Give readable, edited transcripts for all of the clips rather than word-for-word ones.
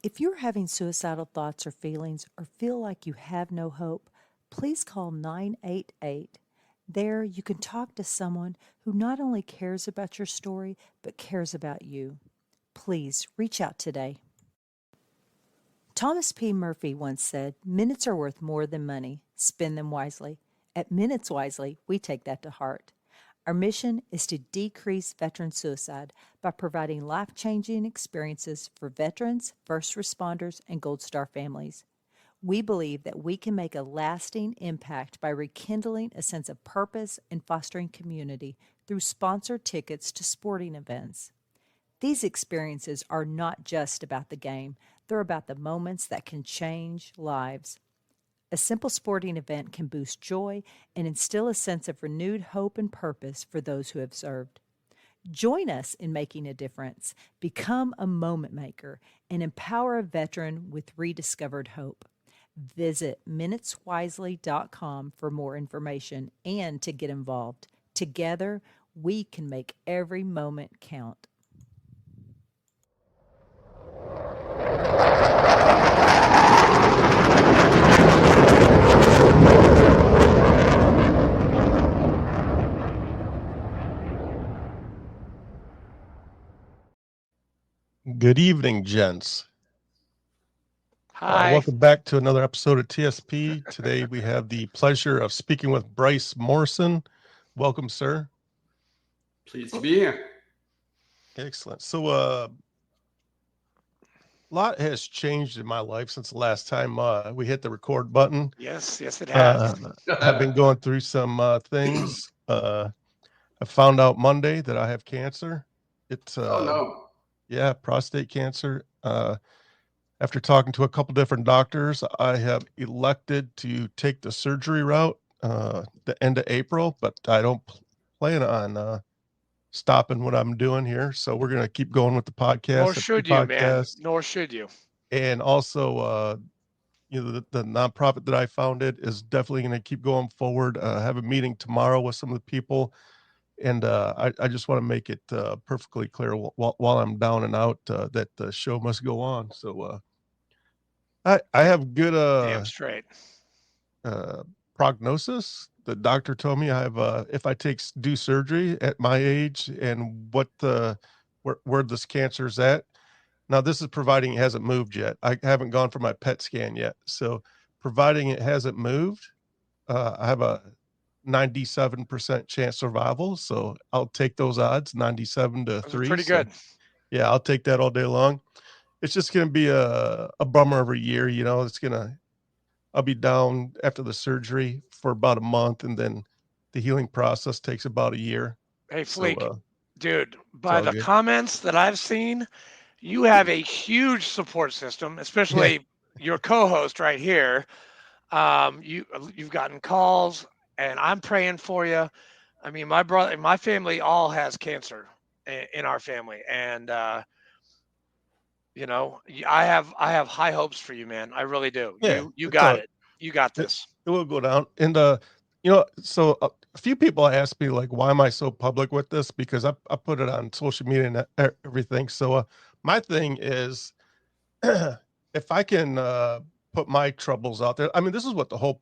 If you're having suicidal thoughts or feelings or feel like you have no hope, please call 988. There, you can talk to someone who not only cares about your story, but cares about you. Please reach out today. Thomas P. Murphy once said, "Minutes are worth more than money. Spend them wisely." At Minutes Wisely, we take that to heart. Our mission is to decrease veteran suicide by providing life-changing experiences for veterans, first responders, and Gold Star families. We believe that we can make a lasting impact by rekindling a sense of purpose and fostering community through sponsored tickets to sporting events. These experiences are not just about the game, they're about the moments that can change lives. A simple sporting event can boost joy and instill a sense of renewed hope and purpose for those who have served. Join us in making a difference, become a moment maker, and empower a veteran with rediscovered hope. Visit minuteswisely.com for more information and to get involved. Together, we can make every moment count. Good evening, gents. Hi. Welcome back to another episode of TSP. Today we have the pleasure of speaking with Bryce Morrison. Welcome, sir. Pleased to be here. Excellent. So a lot has changed in my life since the last time we hit the record button. Yes, it has. I've been going through some things. I found out Monday that I have cancer. It's Oh, no. Yeah, prostate cancer. After talking to a couple different doctors, I have elected to take the surgery route the end of April, but I don't plan on stopping what I'm doing here. So we're going to keep going with the podcast. Nor should you, man. Nor should you. And also, the nonprofit that I founded is definitely going to keep going forward. Have a meeting tomorrow with some of the people. And I just want to make it perfectly clear while I'm down and out that the show must go on. So I have good Damn straight. prognosis. The doctor told me I have if I do surgery at my age and where this cancer is at. Now this is providing it hasn't moved yet. I haven't gone for my PET scan yet. So providing it hasn't moved, I have a 97% chance survival. So I'll take those odds, 97 to 3. Pretty good. Yeah, I'll take that all day long. It's just going to be a bummer every year. I'll be down after the surgery for about a month, and then the healing process takes about a year. Hey, Fleek, dude, by the comments that I've seen, you have a huge support system, especially your co-host right here. You've gotten calls, and I'm praying for you. I mean, my family all has cancer in our family, and I have high hopes for you, man. I really do. Yeah, you got it. You got this. It will go down. And so a few people ask me, like, why am I so public with this? Because I put it on social media and everything. So my thing is, if I can put my troubles out there. I mean, this is what the whole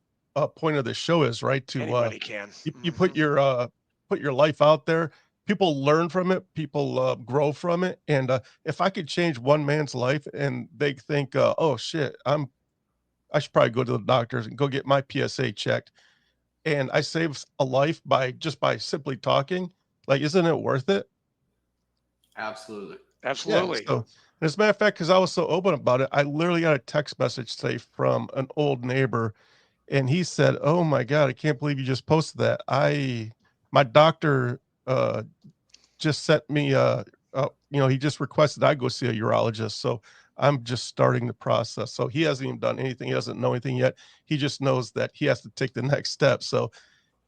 point of this show is, right? To anybody can. You put your life out there. People learn from it. People grow from it. And if I could change one man's life, and they think, oh shit, I should probably go to the doctors and go get my PSA checked, and I save a life by simply talking. Like, isn't it worth it? Absolutely. Yeah, so, as a matter of fact, because I was so open about it, I literally got a text message today from an old neighbor, and he said, "Oh my God, I can't believe you just posted that. My doctor just sent me he just requested I go see a urologist, so I'm just starting the process." So he hasn't even done anything. He doesn't know anything yet. He just knows that he has to take the next step. So,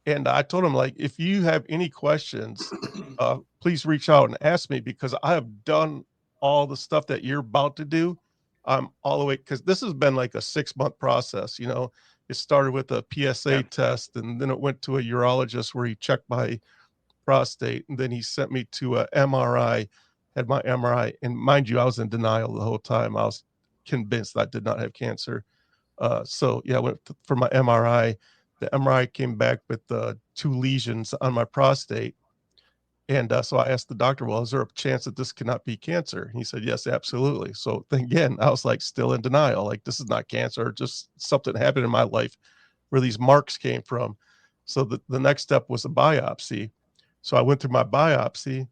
and I told him, like, if you have any questions, please reach out and ask me, because I have done all the stuff that you're about to do. I'm all the way, because this has been like a 6-month process. It started with a PSA test, and then it went to a urologist where he checked my prostate, and then he sent me to a MRI, had my MRI. And mind you, I was in denial the whole time. I was convinced I did not have cancer. So yeah, I went for my MRI. The MRI came back with 2 lesions on my prostate. And so I asked the doctor, well, is there a chance that this cannot be cancer? He said, yes, absolutely. So then again, I was like still in denial. Like, this is not cancer, just something happened in my life where these marks came from. So the next step was a biopsy. So I went through my biopsy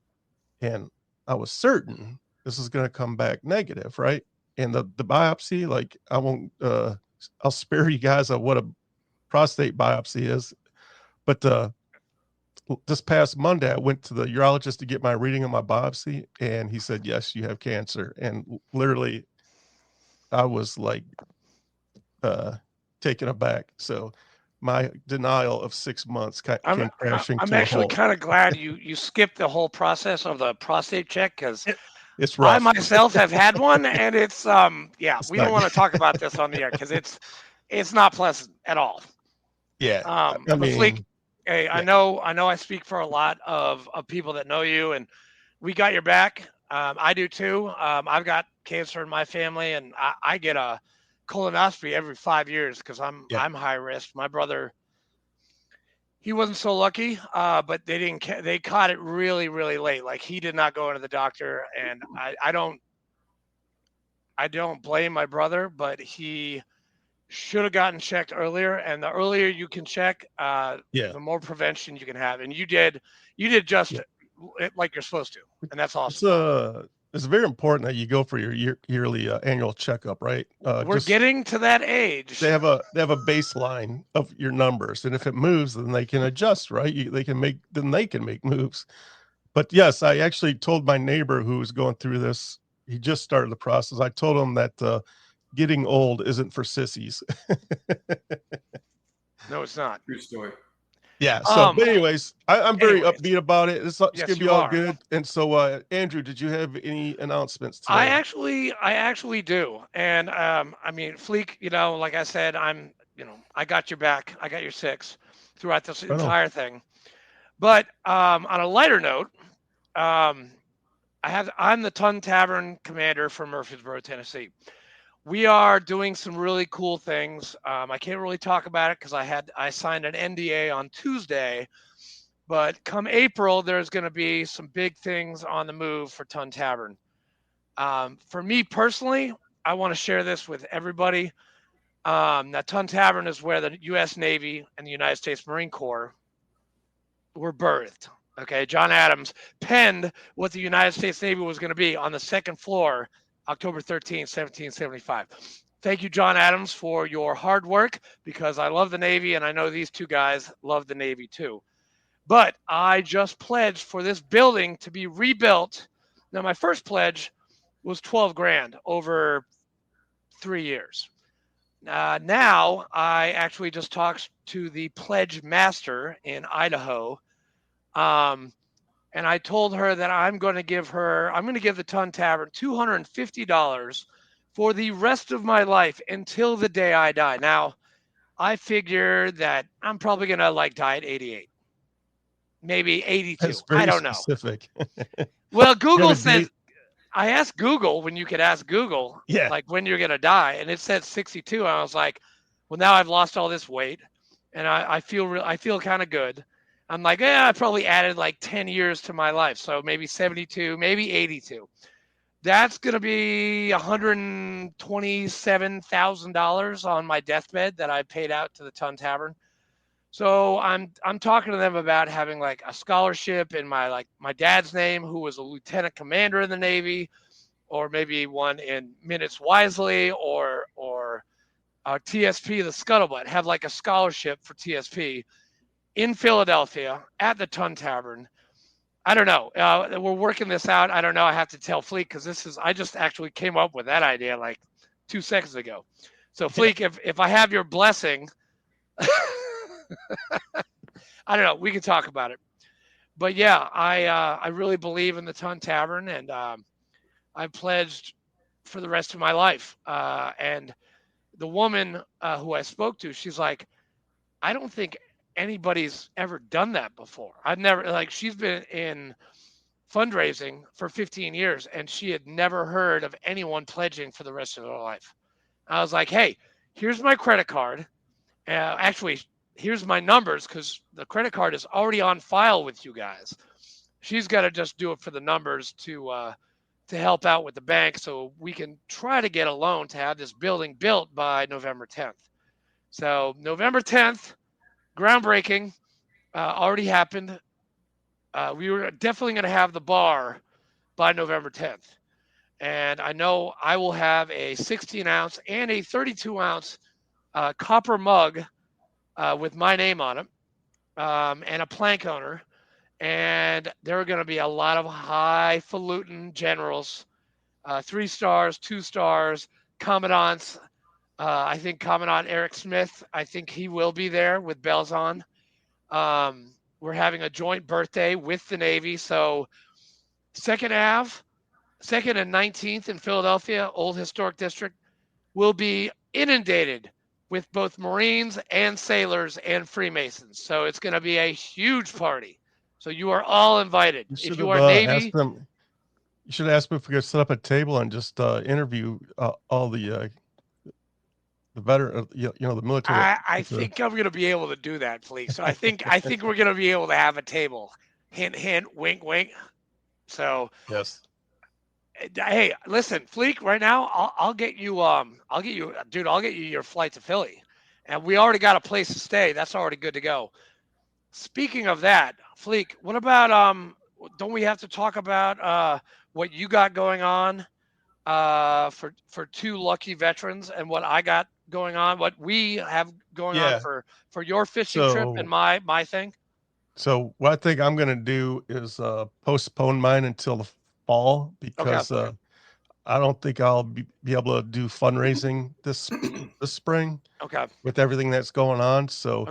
and I was certain this is going to come back negative, right? And the biopsy, like, I won't, I'll spare you guys of what a prostate biopsy is, but this past Monday, I went to the urologist to get my reading of my biopsy, and he said, yes, you have cancer. And literally, I was like taken aback. So my denial of 6 months came crashing I'm to a actually halt. kind of glad you skipped the whole process of the prostate check, because It's rough. I myself have had one, and it's It's we don't not want to talk about this on the air because it's not pleasant at all. Yeah. I But Fleek, mean, hey, yeah. I know I speak for a lot of people that know you, and we got your back. I do too. I've got cancer in my family, and I get a colonoscopy every 5 years because I'm high risk. My brother, he wasn't so lucky, but they caught it really, really late. Like, he did not go into the doctor, and I don't blame my brother, but he should have gotten checked earlier. And the earlier you can check, the more prevention you can have. And you did just like you're supposed to, and that's awesome. It's very important that you go for your yearly annual checkup, right? We're getting to that age. They have a baseline of your numbers, and if it moves, then they can adjust, right? They can make moves. But yes, I actually told my neighbor who was going through this. He just started the process. I told him that getting old isn't for sissies. No, it's not. True story. Yeah. So, but anyways, I'm very upbeat about it. It's gonna be all good. And so, Andrew, did you have any announcements today? I actually do. And I mean, Fleek, like I said, I got your back. I got your 6 throughout this entire thing. But on a lighter note, I'm the Ton Tavern commander for Murfreesboro, Tennessee. We are doing some really cool things. I can't really talk about it because I signed an NDA on Tuesday, but come April, there's going to be some big things on the move for Ton Tavern. For me personally, I want to share this with everybody. That Ton Tavern is where the US Navy and the United States Marine Corps were birthed. Okay, John Adams penned what the United States Navy was going to be on the second floor, October 13th, 1775. Thank you, John Adams, for your hard work, because I love the Navy, and I know these 2 guys love the Navy too. But I just pledged for this building to be rebuilt. Now, my first pledge was $12,000 over 3 years. Now, I actually just talked to the pledge master in Idaho, and I told her that I'm going to give the Ton Tavern $250 for the rest of my life until the day I die. Now, I figure that I'm probably going to die at 88, maybe 82. That's very I don't know. specific. Well, Google says, I asked Google when you could ask Google, when you're going to die, and it said 62. I was like, well, now I've lost all this weight, and I feel kind of good. I'm like, I probably added 10 years to my life. So maybe 72, maybe 82. That's going to be $127,000 on my deathbed that I paid out to the Ton Tavern. So I'm talking to them about having a scholarship in my dad's name, who was a lieutenant commander in the Navy, or maybe one in Minutes Wisely or TSP The Scuttlebutt, have a scholarship for TSP in Philadelphia at the Ton Tavern. I don't know. We're working this out. I don't know. I have to tell Fleek, because I just actually came up with that idea 2 seconds ago. So Fleek, if I have your blessing, I don't know. We can talk about it. But yeah, I really believe in the Ton Tavern, and I pledged for the rest of my life. And the woman who I spoke to, she's like, I don't think anybody's ever done that before. I've never, she's been in fundraising for 15 years, and she had never heard of anyone pledging for the rest of their life. I was like, hey, here's my credit card. Actually, here's my numbers, because the credit card is already on file with you guys. She's got to just do it for the numbers to help out with the bank, so we can try to get a loan to have this building built by November 10th. So November 10th, groundbreaking already happened. We were definitely going to have the bar by November 10th. And I know I will have a 16-ounce and a 32-ounce copper mug with my name on it, and a plank owner. And there are going to be a lot of highfalutin generals, 3 stars, 2 stars, commandants. I think Commandant Eric Smith, I think he will be there with bells on. We're having a joint birthday with the Navy. So 2nd Ave, 2nd and 19th in Philadelphia, Old Historic District, will be inundated with both Marines and sailors and Freemasons. So it's going to be a huge party. So you are all invited. If you are Navy, you should ask them if we could set up a table and just interview all the veteran, the military. I think I'm going to be able to do that, please. So I think we're going to be able to have a table. Hint, hint, wink, wink. So yes. Hey, listen, Fleek. Right now, I'll get you. Dude. I'll get you your flight to Philly, and we already got a place to stay. That's already good to go. Speaking of that, Fleek, what about don't we have to talk about what you got going on for 2 lucky veterans, and what I got going on, what we have going on for your fishing trip and my thing? So what I think I'm going to do is postpone mine until the fall, because I don't think I'll be able to do fundraising this spring. Okay. With everything that's going on. So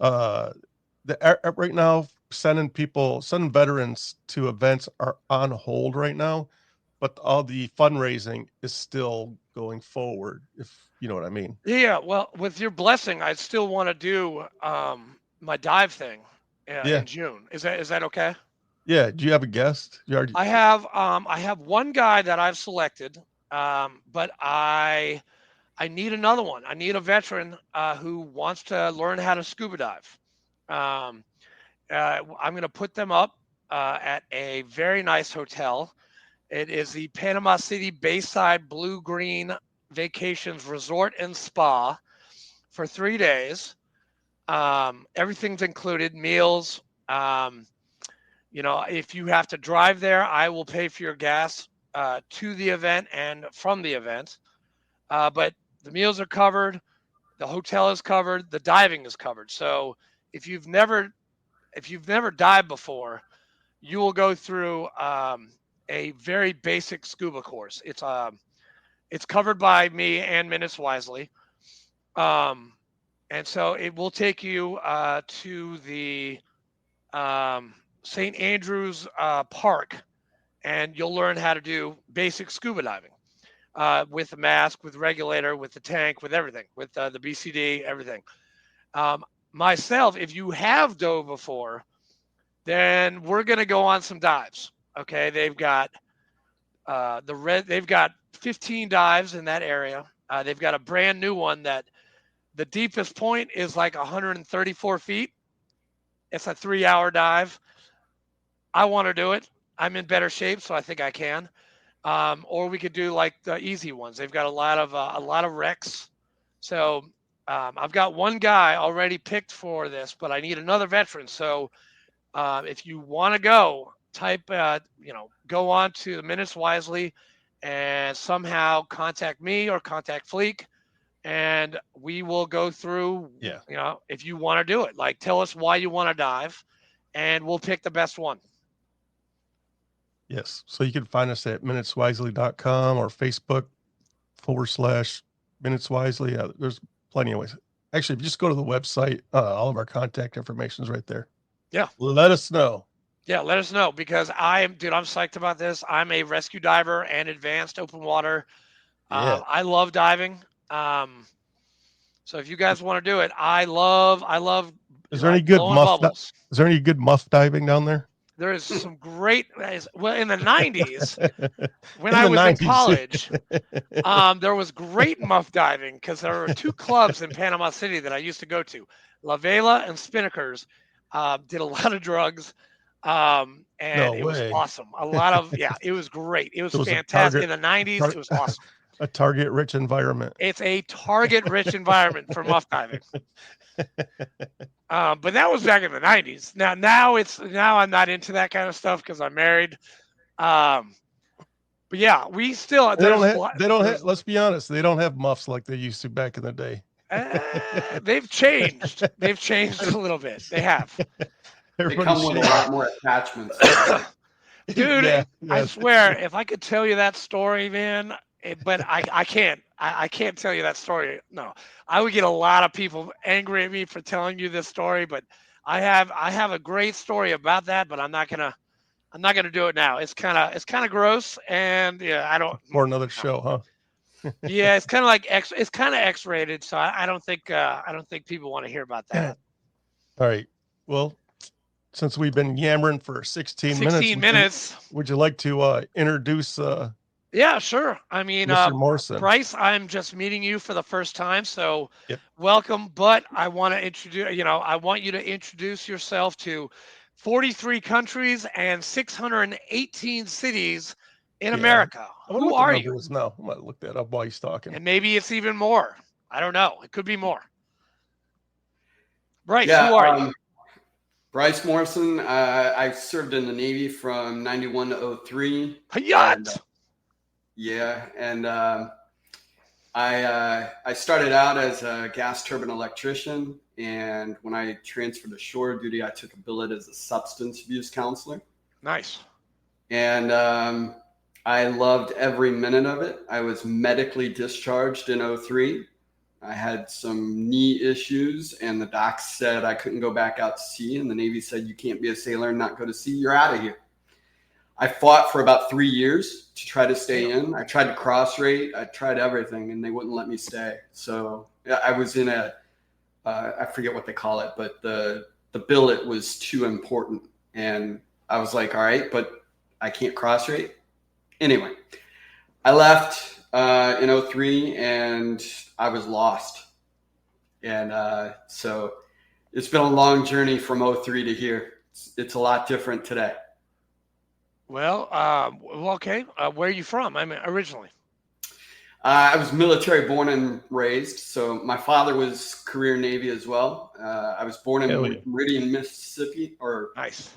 right now, sending veterans to events are on hold right now, but all the fundraising is still going forward, if you know what I mean. Yeah, well, with your blessing, I still want to do my dive thing in June. Is that okay? Yeah. Do you have a guest? I have one guy that I've selected, but I need another one. I need a veteran who wants to learn how to scuba dive. I'm going to put them up at a very nice hotel. It is the Panama City Bayside Blue Green Vacations Resort and Spa for 3 days. Everything's included, meals. If you have to drive there, I will pay for your gas to the event and from the event. But the meals are covered, the hotel is covered, the diving is covered. So if you've never dived before, you will go through a very basic scuba course. It's covered by me and Minutes Wisely. And so it will take you to the St. Andrews Park, and you'll learn how to do basic scuba diving with the mask, with the regulator, with the tank, with everything, with the BCD, everything. Myself, if you have dove before, then we're going to go on some dives. Okay, they've got they've got 15 dives in that area. They've got a brand new one that the deepest point is like 134 feet. It's a 3-hour dive. I want to do it. I'm in better shape, so I think I can. Or we could do like the easy ones. They've got a lot of wrecks. So I've got one guy already picked for this, but I need another veteran. So if you want to go, go on to the Minutes Wisely and somehow contact me or contact Fleek, and we will go through. If you want to do it, like tell us why you want to dive, and we'll pick the best one. Yes. So you can find us at minuteswisely.com or Facebook/minuteswisely. There's plenty of ways. Actually, if you just go to the website, all of our contact information is right there. Yeah. Let us know. Yeah, let us know, because I'm psyched about this. I'm a rescue diver and advanced open water. I love diving. So if you guys want to do it, I love. Is there any good muff? Is there any good muff diving down there? There is some great, well, in the 90s, when In I the was in 90s. college, there was great muff diving because there were two clubs in Panama City that I used to go to, La Vela and Spinnakers. Did a lot of drugs, and No it was way. awesome. A lot of, it was great. It was It was a fantastic. target- In the 90s, it was awesome. A target-rich environment. It's a target-rich environment for muff diving. But that was back in the 90s. Now I'm not into that kind of stuff because I'm married. But yeah, we still They don't have. Let's be honest. They don't have muffs like they used to back in the day. They've changed. They've changed a little bit. They have. They come with a lot more attachments. Dude, Yeah. I swear, if I could tell you that story, man, but I can't. I can't tell you that story. No, I would get a lot of people angry at me for telling you this story, but I have a great story about that, but I'm not gonna do it now. It's kind of gross, and yeah, I don't. For another show, huh? Yeah, it's kind of like it's kind of X-rated, so I don't think people want to hear about that. All right. Well, since we've been yammering for 16 minutes, would you like to introduce? Yeah, sure. I mean, Mr. Morrison. Bryce, I'm just meeting you for the first time, so Yep. welcome. But I want to introduce. I want you to introduce yourself to 43 countries and 618 cities in America. Who are you? Now I'm gonna look that up while he's talking. And maybe it's even more. I don't know. It could be more. Bryce, Yeah, who are you? Bryce Morrison. I served in the Navy from 91 to 03. Hayat! And I started out as a gas turbine electrician, and when I transferred to shore duty, I took a billet as a substance abuse counselor. Nice. And I loved every minute of it. I was medically discharged in 03. I had some knee issues, and the doc said I couldn't go back out to sea, and the Navy said, you can't be a sailor and not go to sea. You're out of here. I fought for about 3 years to try to stay in. I tried to cross rate. I tried everything, and they wouldn't let me stay. So I was in I forget what they call it, but the billet was too important. And I was like, all right, but I can't cross rate. Anyway, I left in 03, and I was lost. And so it's been a long journey from 03 to here. It's a lot different today. Well, okay. Where are you from? I mean, originally. I was military born and raised. So my father was career Navy as well. I was born in Meridian, Mississippi. Or nice.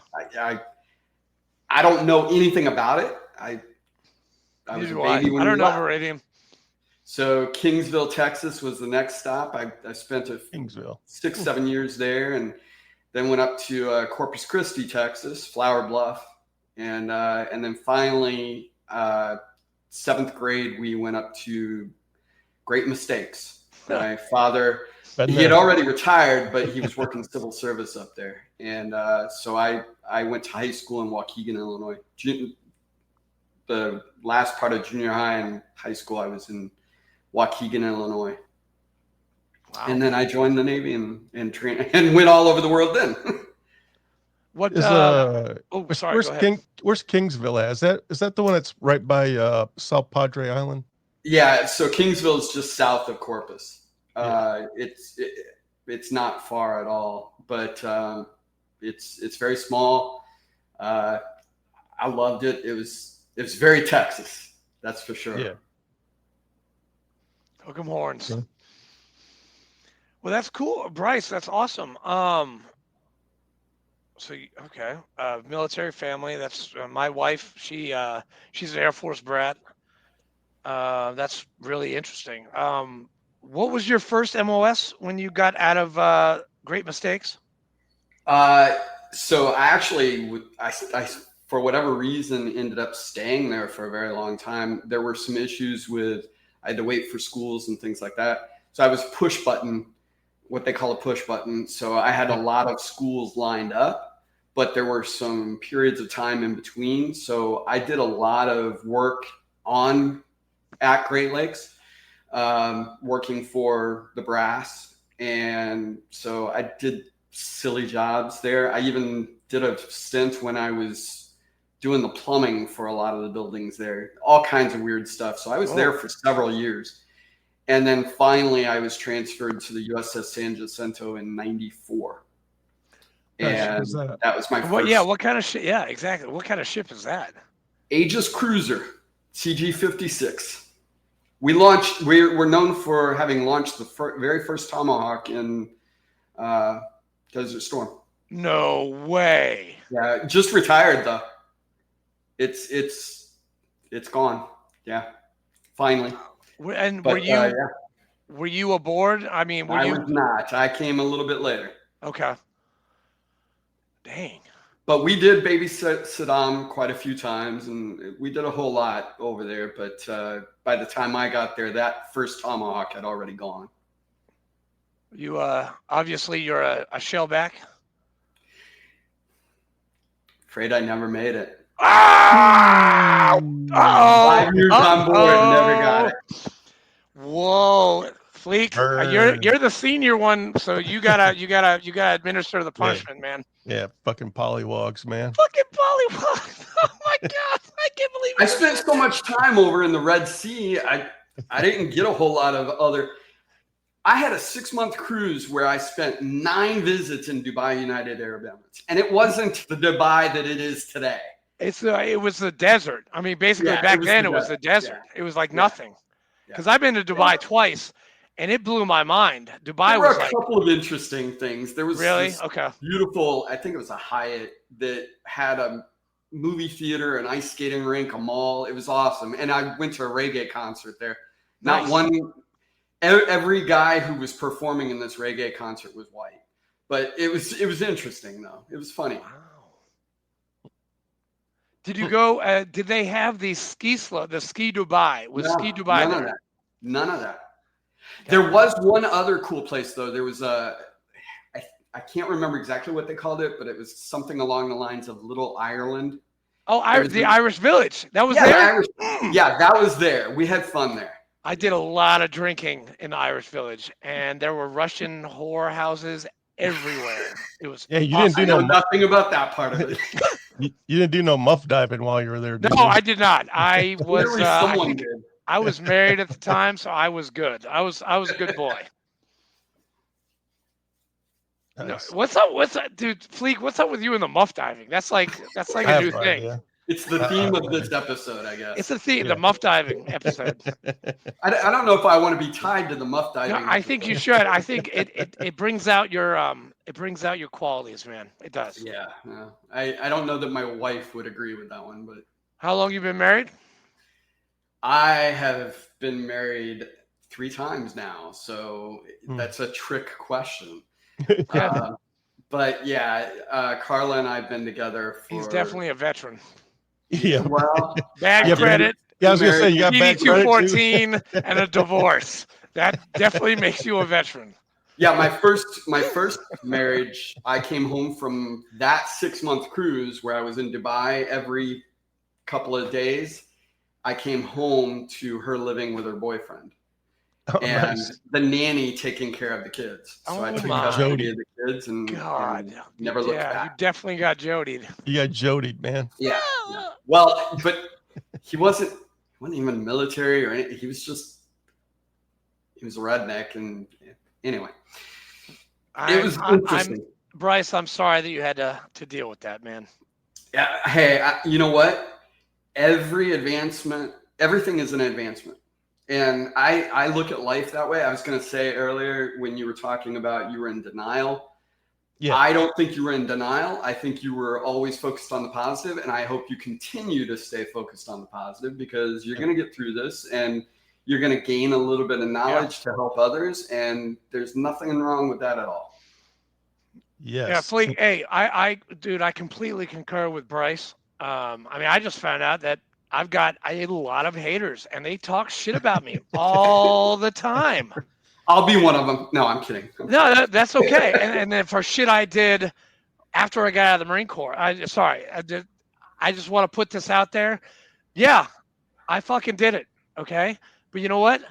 I don't know anything about it. I was a baby when I don't know left. Meridian. So Kingsville, Texas was the next stop. I spent 6-7 years there, and then went up to Corpus Christi, Texas, Flower Bluff. And then finally, 7th grade, we went up to Great Mistakes. My father, he had already retired, but he was working civil service up there. And so I went to high school in Waukegan, Illinois. The last part of junior high and high school, I was in Waukegan, Illinois. Wow. And then I joined the Navy and went all over the world then. What is where's Kingsville at? Is that the one that's right by South Padre Island? Yeah, so Kingsville is just south of Corpus. It's not far at all, but it's very small. I loved it. It was very Texas, that's for sure. Yeah. Hook 'em horns. Okay. Well, that's cool, Bryce. That's awesome. So okay, military family. That's my wife. She's an Air Force brat. That's really interesting. What was your first MOS when you got out of Great Mistakes? So I actually, I for whatever reason ended up staying there for a very long time. There were some issues with I had to wait for schools and things like that. So I was push button, what they call a push button. So I had a lot of schools lined up, but there were some periods of time in between. So I did a lot of work at Great Lakes, working for the brass. And so I did silly jobs there. I even did a stint when I was doing the plumbing for a lot of the buildings there, all kinds of weird stuff. So I was there for several years. And then finally I was transferred to the USS San Jacinto in 94. And that was my first. What kind of ship? Yeah, exactly. What kind of ship is that? Aegis Cruiser, CG-56. We launched. We're known for having launched the very first Tomahawk in Desert Storm. No way. Yeah, just retired though. It's gone. Yeah, finally. And were you aboard? I mean, I was not. I came a little bit later. Okay. Dang. But we did babysit Saddam quite a few times, and we did a whole lot over there. But by the time I got there, that first Tomahawk had already gone. You obviously you're a shellback. Afraid I never made it. Ah! 5 years on board, never got it. Whoa, Fleek, you're the senior one, so you gotta administer the punishment, man. Yeah, fucking pollywogs, man. Fucking pollywogs. Oh my god, I can't believe it. I spent so much time over in the Red Sea. I didn't get a whole lot of other. I had a 6-month cruise where I spent 9 visits in Dubai, United Arab Emirates, and it wasn't the Dubai that it is today. It was the desert. I mean, basically back then it was the desert. Yeah. It was like nothing. Because I've been to Dubai twice, and it blew my mind. Dubai was like a couple of interesting things. There was this beautiful, I think it was a Hyatt that had a movie theater, an ice skating rink, a mall. It was awesome. And I went to a reggae concert there. Every guy who was performing in this reggae concert was white. But it was interesting though. It was funny. Wow. Did you go? Did they have the ski Dubai? Ski Dubai? None of that. There was one other cool place though. There was I can't remember exactly what they called it, but it was something along the lines of Little Ireland. Oh, the Irish Village. That was there? That was there. We had fun there. I did a lot of drinking in the Irish Village, and there were Russian whore houses everywhere. It was you awesome. didn't do nothing about that part of it. You didn't do no muff diving while you were there, did No, you? I did not. I was I was married at the time, so I was good. I was a good boy. Nice. No, what's up, dude? Fleek, what's up with you and the muff diving? That's like a new thing. Idea. It's the theme of this episode, I guess. It's the theme, the muff diving episode. I don't know if I want to be tied to the muff diving. No, I think you should. I think it brings out your qualities, man. It does. Yeah. I don't know that my wife would agree with that one, but how long you been married? I have been married 3 times now, so that's a trick question. But Carla and I have been together for. He's definitely a veteran. Yeah. Well, bad credit. Yeah, I was gonna say you got bad credit 214 and a divorce. That definitely makes you a veteran. Yeah, my first marriage, I came home from that 6-month cruise where I was in Dubai every couple of days. I came home to her living with her boyfriend. And the nanny taking care of the kids. So I took custody of the kids and never looked back. You definitely got jodied. You got jodied, man. Yeah. Well, but he wasn't even military or anything. He was a redneck. And anyway, it was interesting. Bryce, I'm sorry that you had to deal with that, man. Yeah. Hey, you know what? Everything is an advancement. And I look at life that way. I was going to say earlier when you were talking about you were in denial. Yeah. I don't think you were in denial. I think you were always focused on the positive, and I hope you continue to stay focused on the positive because you're going to get through this and you're going to gain a little bit of knowledge to help others, and there's nothing wrong with that at all. Yes. Yeah, Fleek, hey, I completely concur with Bryce. I just found out that I've got a lot of haters, and they talk shit about me all the time. I'll be one of them. No, I'm kidding. No, that's okay. And then for shit I did after I got out of the Marine Corps, I just want to put this out there. Yeah, I fucking did it, okay? But you know what?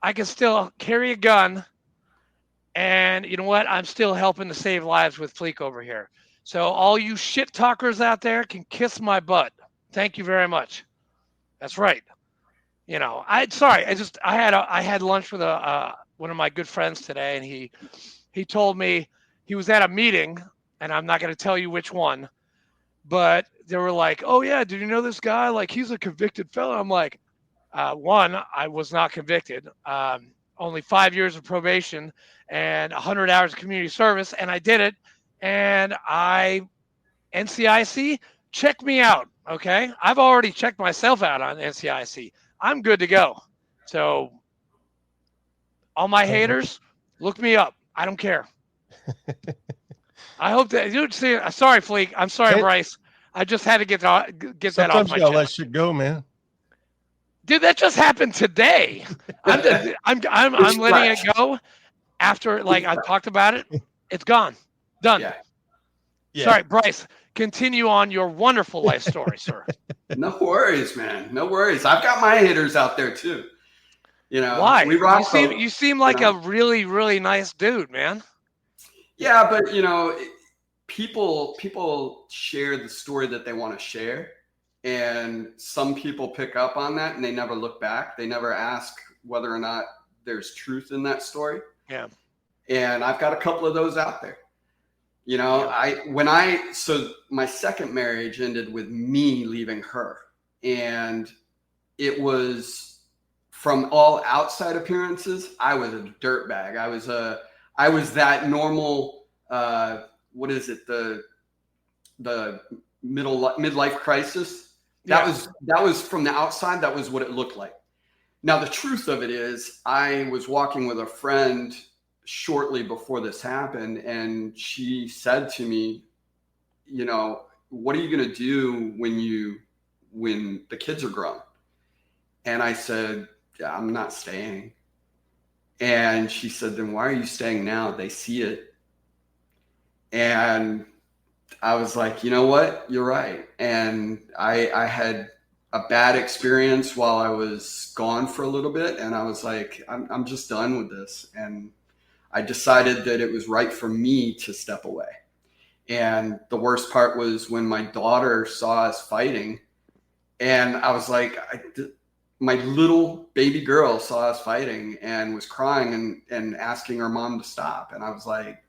I can still carry a gun And you know what? I'm still helping to save lives with Fleek over here. So all you shit talkers out there can kiss my butt. Thank you very much. That's right. You know, I had lunch with one of my good friends today, and he told me he was at a meeting, and I'm not going to tell you which one, but they were like, "Oh yeah, did you know this guy? Like, he's a convicted fellow." I'm like, one, I was not convicted. Only 5 years of probation and 100 hours of community service, and I did it. And NCIC, check me out. Okay, I've already checked myself out on NCIC. I'm good to go. So, all my haters, look me up. I don't care. I hope that you see. Sorry, Fleek. I'm sorry, Bryce. I just had to get that off my chest. Sometimes you gotta let shit go, man. Dude, that just happened today. I'm letting it go after I talked about it. It's gone. Done. Yeah. Sorry, Bryce. Continue on your wonderful life story, sir. No worries, man. No worries. I've got my haters out there too. You know, why? You seem like a really, really nice dude, man. Yeah, but you know, people share the story that they want to share. And some people pick up on that and they never look back. They never ask whether or not there's truth in that story. Yeah. And I've got a couple of those out there. You know, so my second marriage ended with me leaving her. And it was, from all outside appearances, I was a dirtbag. I was that normal, what is it? The midlife crisis. That was from the outside. That was what it looked like. Now, the truth of it is I was walking with a friend shortly before this happened. And she said to me, you know, what are you going to do when the kids are grown? And I said, yeah, I'm not staying. And she said, then why are you staying now? They see it. And I was like, you know what? You're right. And I had a bad experience while I was gone for a little bit. And I was like, I'm just done with this. And I decided that it was right for me to step away. And the worst part was when my daughter saw us fighting. And I was like, my little baby girl saw us fighting and was crying and asking her mom to stop. And I was like,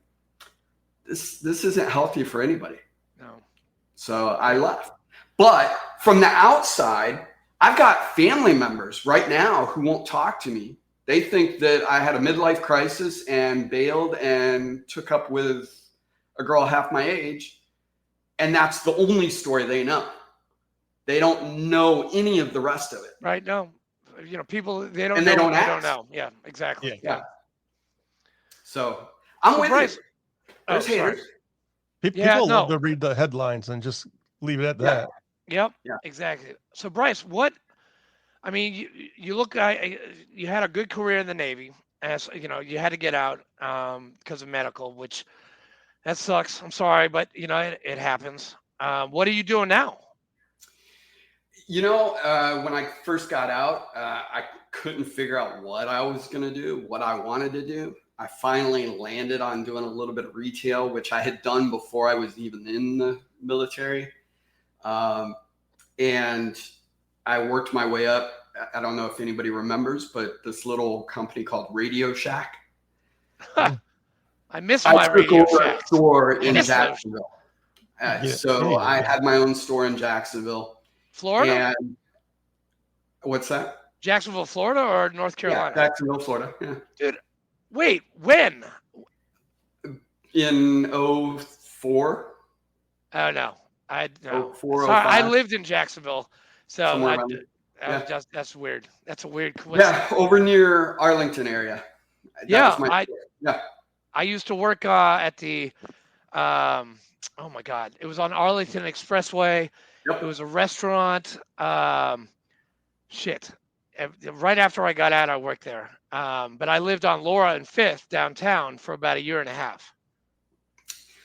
this isn't healthy for anybody. No. So I left. But from the outside, I've got family members right now who won't talk to me. They think that I had a midlife crisis and bailed and took up with a girl half my age. And that's the only story they know. They don't know any of the rest of it. Right. No. You know, people, they don't and know. They don't know. Yeah, exactly. Yeah. So I'm with Bryce, you. There's haters. People love to read the headlines and just leave it at that. Yep. Yeah. Exactly. So Bryce, you look, you had a good career in the Navy. As you know, you had to get out because of medical, which that sucks. I'm sorry, but you know, it happens. What are you doing now? You know, when I first got out, I couldn't figure out what I was going to do, what I wanted to do. I finally landed on doing a little bit of retail, which I had done before I was even in the military. And I worked my way up. I don't know if anybody remembers, but this little company called Radio Shack. I miss my Radio Shack store in Jacksonville. So I had my own store in Jacksonville. Florida? And what's that? Jacksonville, Florida or North Carolina? Yeah, Jacksonville, Florida. Yeah. Dude, wait, when? In 2004. Oh, no. No. 04, Sorry, I lived in Jacksonville. So that's weird. That's a weird coincidence. Yeah, over near Arlington area. I used to work at the, oh my God, it was on Arlington Expressway. Yep. It was a restaurant. Right after I got out, I worked there. But I lived on Laura and 5th downtown for about a year and a half.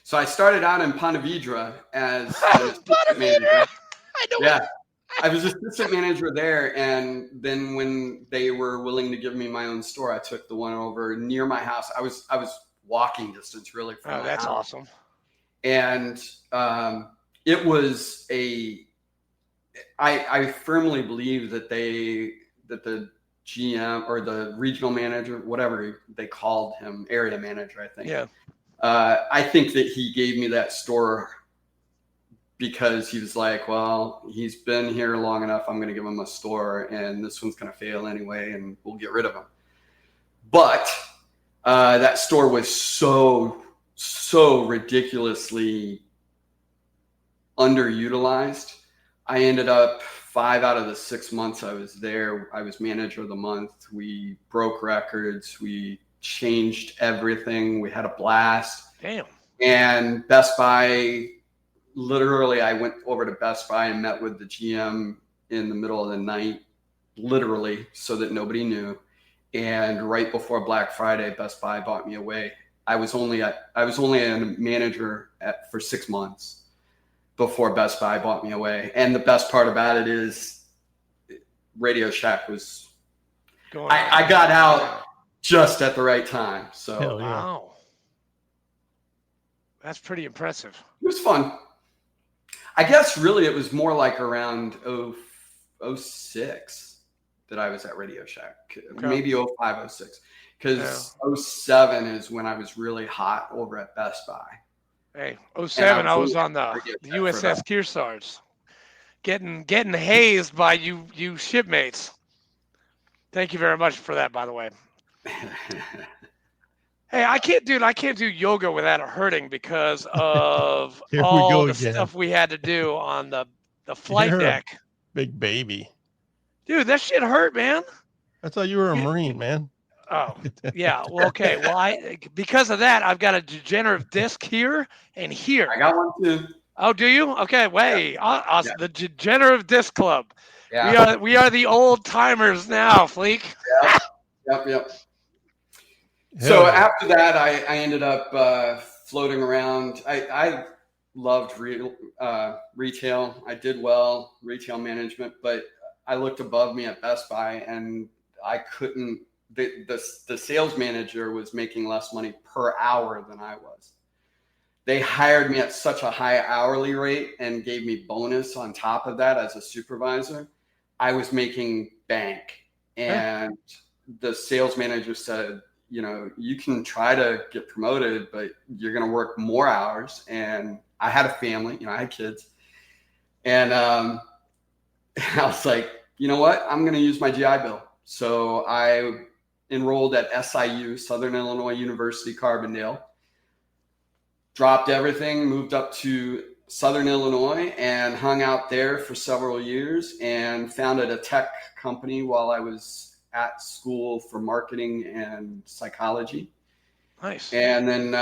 So I started out in Ponte Vedra as an assistant manager. I was assistant manager there, and then when they were willing to give me my own store, I took the one over near my house. I was walking distance, really. From that's house. awesome. And it was I firmly believe that the GM or the regional manager, whatever they called him, area manager, I think. Yeah. I think that he gave me that store because he was like, well, he's been here long enough. I'm going to give him a store, and this one's going to fail anyway, and we'll get rid of him. But that store was so ridiculously underutilized. I ended up 5 out of the 6 months I was there, I was manager of the month. We broke records. We changed everything. We had a blast. Damn. And Best Buy, literally, I went over to Best Buy and met with the GM in the middle of the night, literally, so that nobody knew. And right before Black Friday, Best Buy bought me away. I was only a manager for 6 months before Best Buy bought me away. And the best part about it is Radio Shack was I got out just at the right time. So Hell yeah. Wow. That's pretty impressive. It was fun. I guess really it was more like around 06 that I was at Radio Shack. Okay. Maybe 05, 06. Because 07 is when I was really hot over at Best Buy. Hey, 07, I was on the USS Kearsarge, getting hazed by you shipmates. Thank you very much for that, by the way. Hey, I can't do yoga without it hurting because of all the stuff we had to do on the flight deck. Big baby. Dude, that shit hurt, man. I thought you were a Marine, man. Oh, yeah. Well, okay. Well, because of that, I've got a degenerative disc here and here. I got one too. Oh, do you? Okay. Wait. Yeah. Awesome. Yeah. The Degenerative Disc Club. Yeah. We are the old timers now, Fleek. Yep. So after that, I ended up floating around. I loved retail. I did well, retail management, but I looked above me at Best Buy, and I couldn't. The sales manager was making less money per hour than I was. They hired me at such a high hourly rate and gave me bonus on top of that as a supervisor. I was making bank. And the sales manager said, you can try to get promoted, but you're going to work more hours. And I had a family, I had kids. And I was like, you know what? I'm going to use my GI Bill. So I enrolled at SIU, Southern Illinois University, Carbondale. Dropped everything, moved up to Southern Illinois and hung out there for several years and founded a tech company while I was at school for marketing and psychology. Nice. And then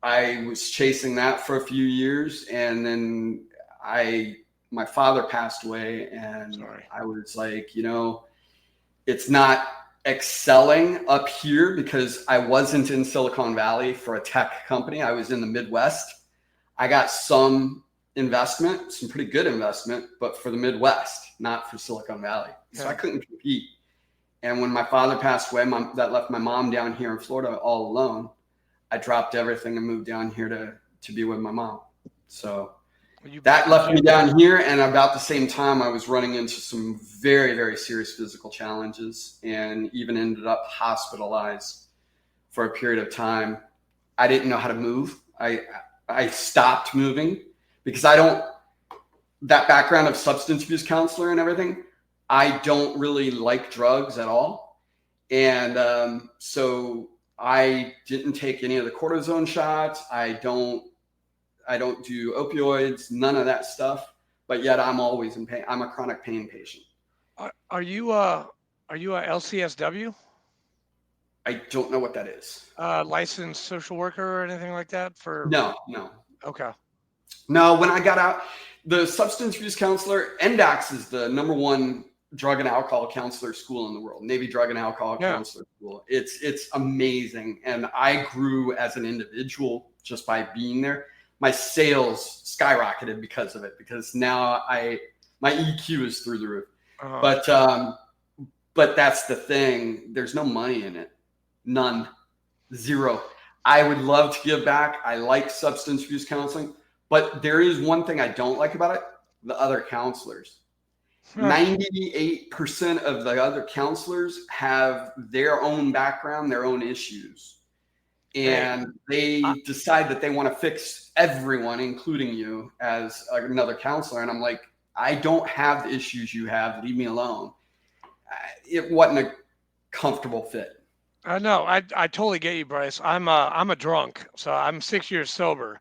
I was chasing that for a few years, and then my father passed away, and I was like, it's not excelling up here because I wasn't in Silicon Valley for a tech company. I was in the Midwest. I got some investment, some pretty good investment, but for the Midwest, not for Silicon Valley. So I couldn't compete. And when my father passed away, that left my mom down here in Florida all alone. I dropped everything and moved down here to be with my mom. So that left me down here, and about the same time, I was running into some very, very serious physical challenges and even ended up hospitalized for a period of time. I didn't know how to move. I stopped moving because that background of substance abuse counselor and everything, I don't really like drugs at all. And so I didn't take any of the cortisone shots. I don't do opioids, none of that stuff, but yet I'm always in pain. I'm a chronic pain patient. Are you a LCSW? I don't know what that is. Licensed social worker or anything like that? No. Okay. No, when I got out, the substance abuse counselor, NDACS is the #1 drug and alcohol counselor school in the world, Navy drug and alcohol counselor school. It's amazing. And I grew as an individual just by being there. My sales skyrocketed because of it, because now my EQ is through the roof. Uh-huh. But that's the thing. There's no money in it. None. Zero. I would love to give back. I like substance abuse counseling, but there is one thing I don't like about it: the other counselors. 98% of the other counselors have their own background, their own issues, and they decide that they want to fix everyone, including you, as another counselor. And I'm like, I don't have the issues you have. Leave me alone. It wasn't a comfortable fit. I know. I totally get you, Bryce. I'm a drunk, so I'm 6 years sober.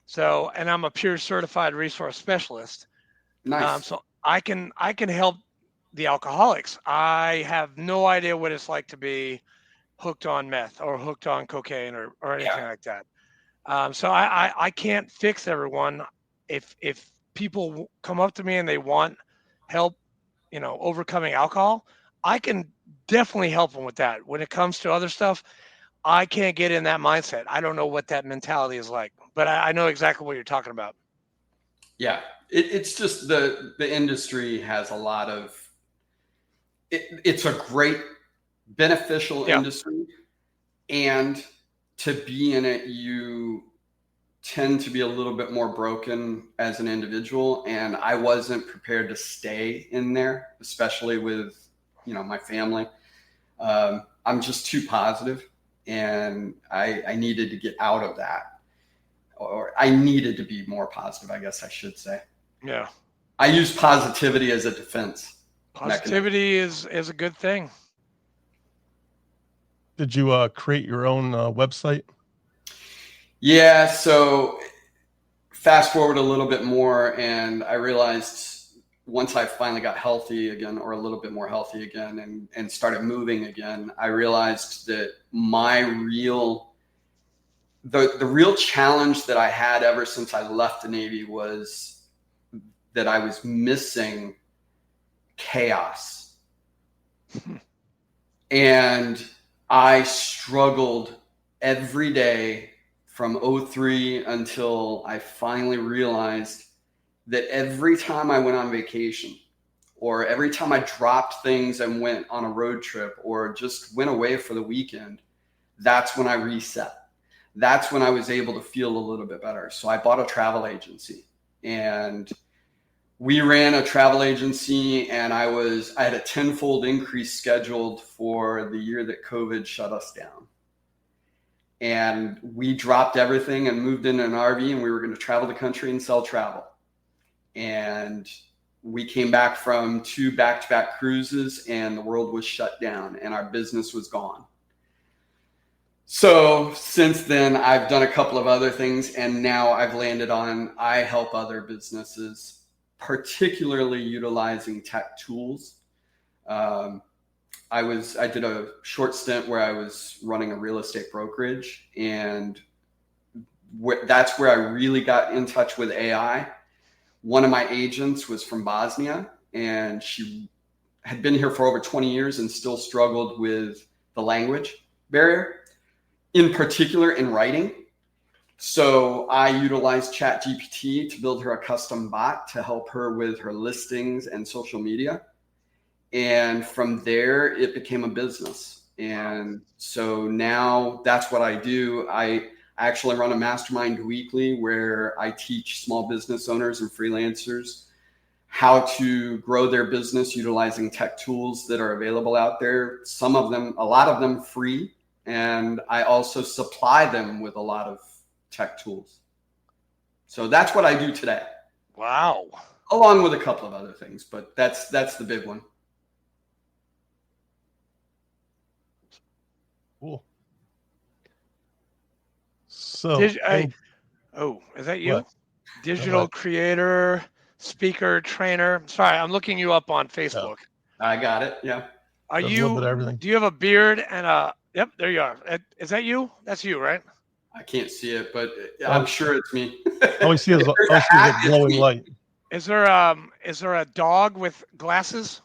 So, and I'm a peer certified resource specialist. Nice. So I can help the alcoholics. I have no idea what it's like to be hooked on meth or hooked on cocaine or anything like that. So I can't fix everyone. If people come up to me and they want help, overcoming alcohol, I can definitely help them with that. When it comes to other stuff, I can't get in that mindset. I don't know what that mentality is like, but I know exactly what you're talking about. Yeah, it's just the industry has a lot of. It's a great, beneficial industry, and to be in it, you tend to be a little bit more broken as an individual, and I wasn't prepared to stay in there, especially with my family. I'm just too positive, and I needed to get out of that, or I needed to be more positive, I guess I should say. Yeah, I use positivity as a defense. Positivity is a good thing. Did you create your own website? Yeah, so fast forward a little bit more, and I realized once I finally got healthy again, or a little bit more healthy again, and started moving again, I realized that the real challenge that I had ever since I left the Navy was that I was missing chaos. And I struggled every day from 03 until I finally realized that every time I went on vacation, or every time I dropped things and went on a road trip, or just went away for the weekend, that's when I reset. That's when I was able to feel a little bit better. So I bought a travel agency, and we ran a travel agency, and I had a 10-fold increase scheduled for the year that COVID shut us down. And we dropped everything and moved into an RV, and we were going to travel the country and sell travel. And we came back from 2 back-to-back cruises, and the world was shut down and our business was gone. So since then, I've done a couple of other things, and now I've landed on I help other businesses, particularly utilizing tech tools. I did a short stint where I was running a real estate brokerage, and that's where I really got in touch with AI. One of my agents was from Bosnia, and she had been here for over 20 years and still struggled with the language barrier, in particular in writing. So I utilized ChatGPT to build her a custom bot to help her with her listings and social media. And from there, it became a business. And so now that's what I do. I actually run a mastermind weekly where I teach small business owners and freelancers how to grow their business utilizing tech tools that are available out there. Some of them, a lot of them free. And I also supply them with a lot of tech tools. So that's what I do today. Wow. Along with a couple of other things, but that's the big one. Cool. So, is that you? What? Digital creator, speaker, trainer. Sorry, I'm looking you up on Facebook. No. I got it. Yeah. Are Does a you? little bit of everything. Do you have a beard and a? Yep, there you are. Is that you? That's you, right? I can't see it, but I'm sure it's me. All we see is a glowing light. Is there a dog with glasses?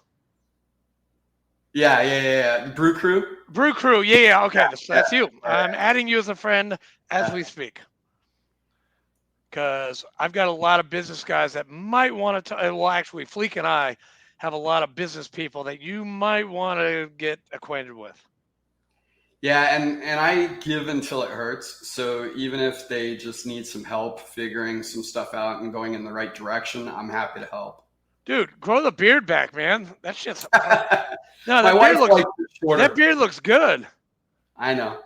Yeah. Brew Crew. Brew Crew. Yeah. Okay, that's you. I'm adding you as a friend as we speak. Because I've got a lot of business guys that might want to. Well, actually, Fleek and I have a lot of business people that you might want to get acquainted with. Yeah, and I give until it hurts. So even if they just need some help figuring some stuff out and going in the right direction, I'm happy to help. Dude, grow the beard back, man. That shit's no, My wife likes it shorter. That beard looks good. I know.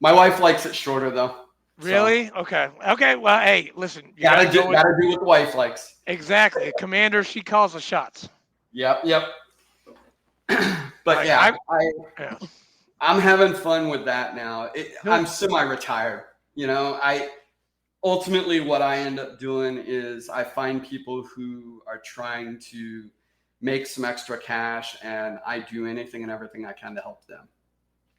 My wife likes it shorter though. Really? So. Okay. Well, hey, listen. You gotta do what the wife likes. Exactly. Commander, she calls the shots. Yep. But yeah, I'm having fun with that now. I'm semi-retired. Ultimately what I end up doing is I find people who are trying to make some extra cash, and I do anything and everything I can to help them,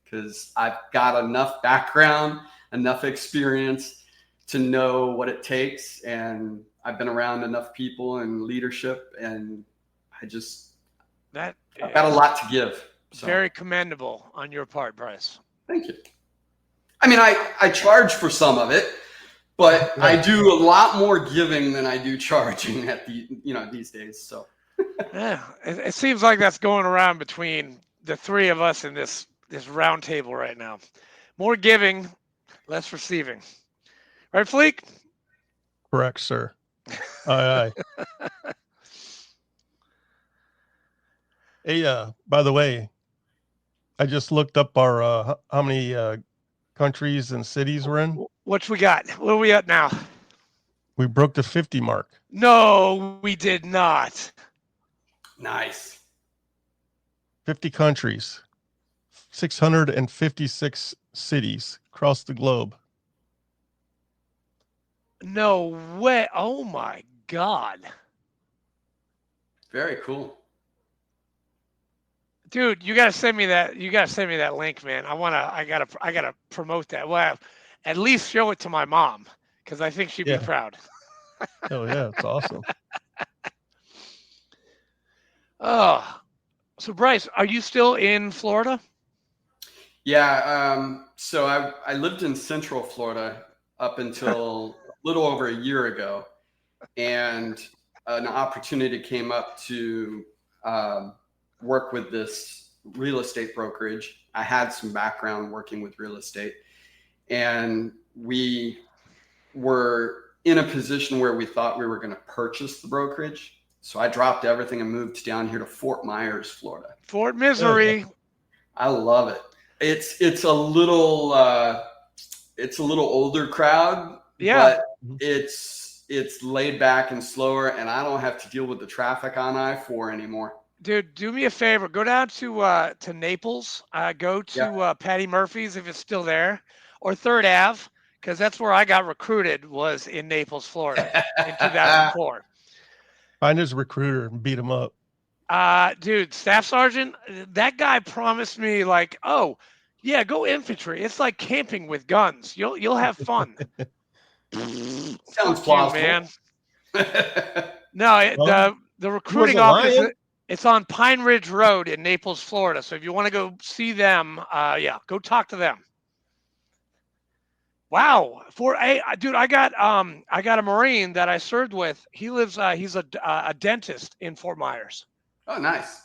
because I've got enough background, enough experience to know what it takes, and I've been around enough people and leadership, and I've got a lot to give. So. Very commendable on your part, Bryce. Thank you. I mean, I charge for some of it, but I do a lot more giving than I do charging at these days. So yeah, it seems like that's going around between the three of us in this round table right now. More giving, less receiving. Right, Fleek? Correct, sir. Aye. Hey, by the way, I just looked up our how many countries and cities we're in. What we got? Where are we at now? We broke the 50 mark. No, we did not. Nice. 50 countries, 656 cities across the globe. No way. Oh my God. Very cool. Dude, you gotta send me that. You gotta send me that link, man. I gotta promote that. Well, at least show it to my mom, because I think she'd be proud. Oh yeah, it's awesome. Oh, so Bryce, are you still in Florida? Yeah. So I lived in Central Florida up until a little over a year ago, and an opportunity came up to work with this real estate brokerage. I had some background working with real estate, and we were in a position where we thought we were going to purchase the brokerage. So I dropped everything and moved down here to Fort Myers, Florida. Fort Misery. I love it. It's a little older crowd, but it's laid back and slower, and I don't have to deal with the traffic on I-4 anymore. Dude, do me a favor. Go down to Naples. Go to Patty Murphy's if it's still there, or 3rd Ave, because that's where I got recruited, was in Naples, Florida, in 2004. Find his recruiter and beat him up. Dude, Staff Sergeant, that guy promised me, like, oh, yeah, go infantry. It's like camping with guns. You'll have fun. Sounds plausible, man. No, the recruiting office. It's on Pine Ridge Road in Naples, Florida. So if you want to go see them, go talk to them. Wow, dude, I got a Marine that I served with. He lives. He's a dentist in Fort Myers. Oh, nice.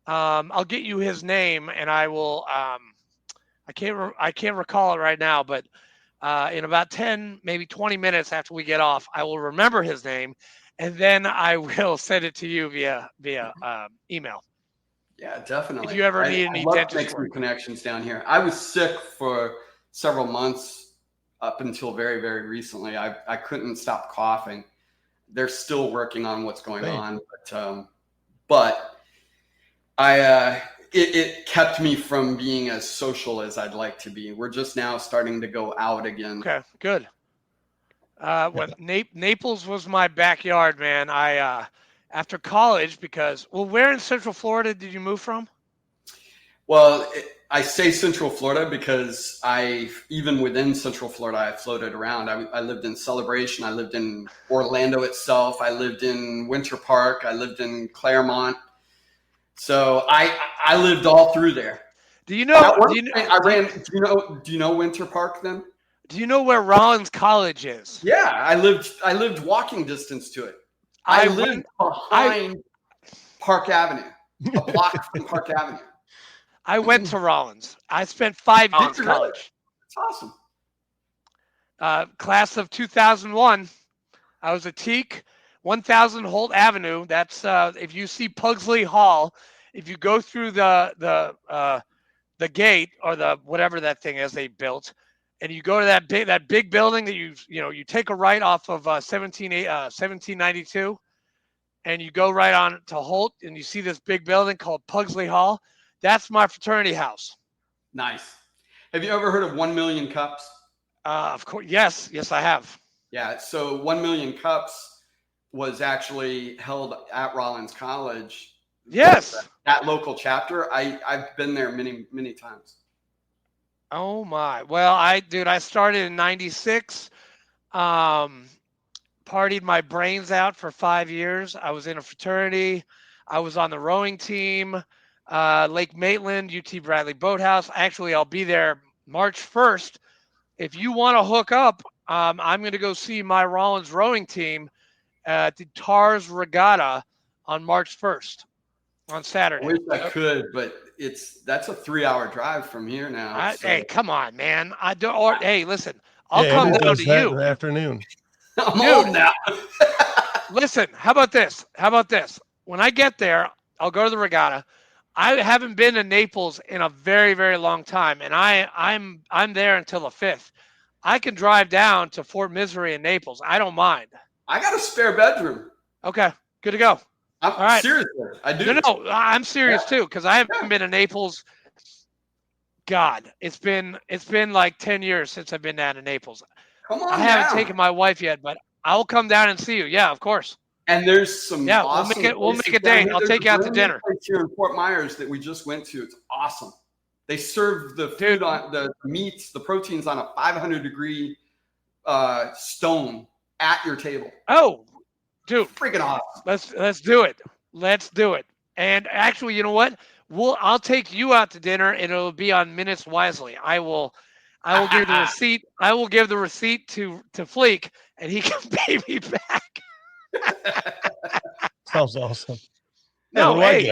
I'll get you his name, and I will. I can't recall it right now, but in about 10, maybe 20 minutes after we get off, I will remember his name, and then I will send it to you via email. Yeah, definitely. If you ever need any dentist make some connections down here. I was sick for several months up until very, very recently. I couldn't stop coughing. They're still working on what's going on, but it kept me from being as social as I'd like to be. We're just now starting to go out again. Okay, good. When Naples was my backyard, man. I after college, because where in Central Florida did you move from? Well, I say Central Florida because even within Central Florida, I floated around. I lived in Celebration. I lived in Orlando itself. I lived in Winter Park. I lived in Claremont. So I lived all through there. Do you know? Do you know Winter Park then? Do you know where Rollins College is? Yeah, I lived walking distance to it. I lived behind Park Avenue, a block from Park Avenue. I went to Rollins. I spent 5 years in college. That's awesome. Class of 2001. I was a teak, 1000 Holt Avenue. That's if you see Pugsley Hall, if you go through the gate or the whatever that thing is they built, and you go to that big building that you take a right off of 1792, and you go right on to Holt, and you see this big building called Pugsley Hall. That's my fraternity house. Nice. Have you ever heard of 1 Million Cups? Of course, yes, I have. Yeah, so 1 Million Cups was actually held at Rollins College. Yes. That local chapter. I've been there many, many times. Oh my. Well, I started in 96. Partied my brains out for 5 years. I was in a fraternity. I was on the rowing team, Lake Maitland, UT Bradley Boathouse. Actually, I'll be there March 1st. If you want to hook up, I'm going to go see my Rollins rowing team at the TARS Regatta on March 1st on Saturday. I wish I could, but that's a 3-hour drive from here now. Hey, come on, man. Hey, listen, I'll come down to you in the afternoon. I'm old now. Listen, how about this? When I get there, I'll go to the regatta. I haven't been to Naples in a very, very long time, and I'm there until the 5th. I can drive down to Fort Misery in Naples. I don't mind. I got a spare bedroom. Okay, good to go. All right. Seriously, I do. No, I'm serious too, because I haven't been to Naples. God, it's been like 10 years since I've been down to Naples. Come on, I haven't taken my wife yet, but I'll come down and see you. Yeah, of course. And there's some awesome we'll make a date. I'll take you out to dinner. Here in Fort Myers that we just went to. It's awesome. They serve the food on the meats, the proteins on a 500-degree stone at your table. Oh, dude, freaking awesome. Let's do it. Let's do it. And actually, you know what? I'll take you out to dinner, and it'll be on Minutes Wisely. I will give the receipt. I will give the receipt to Fleek, and he can pay me back. Sounds awesome. No, hey,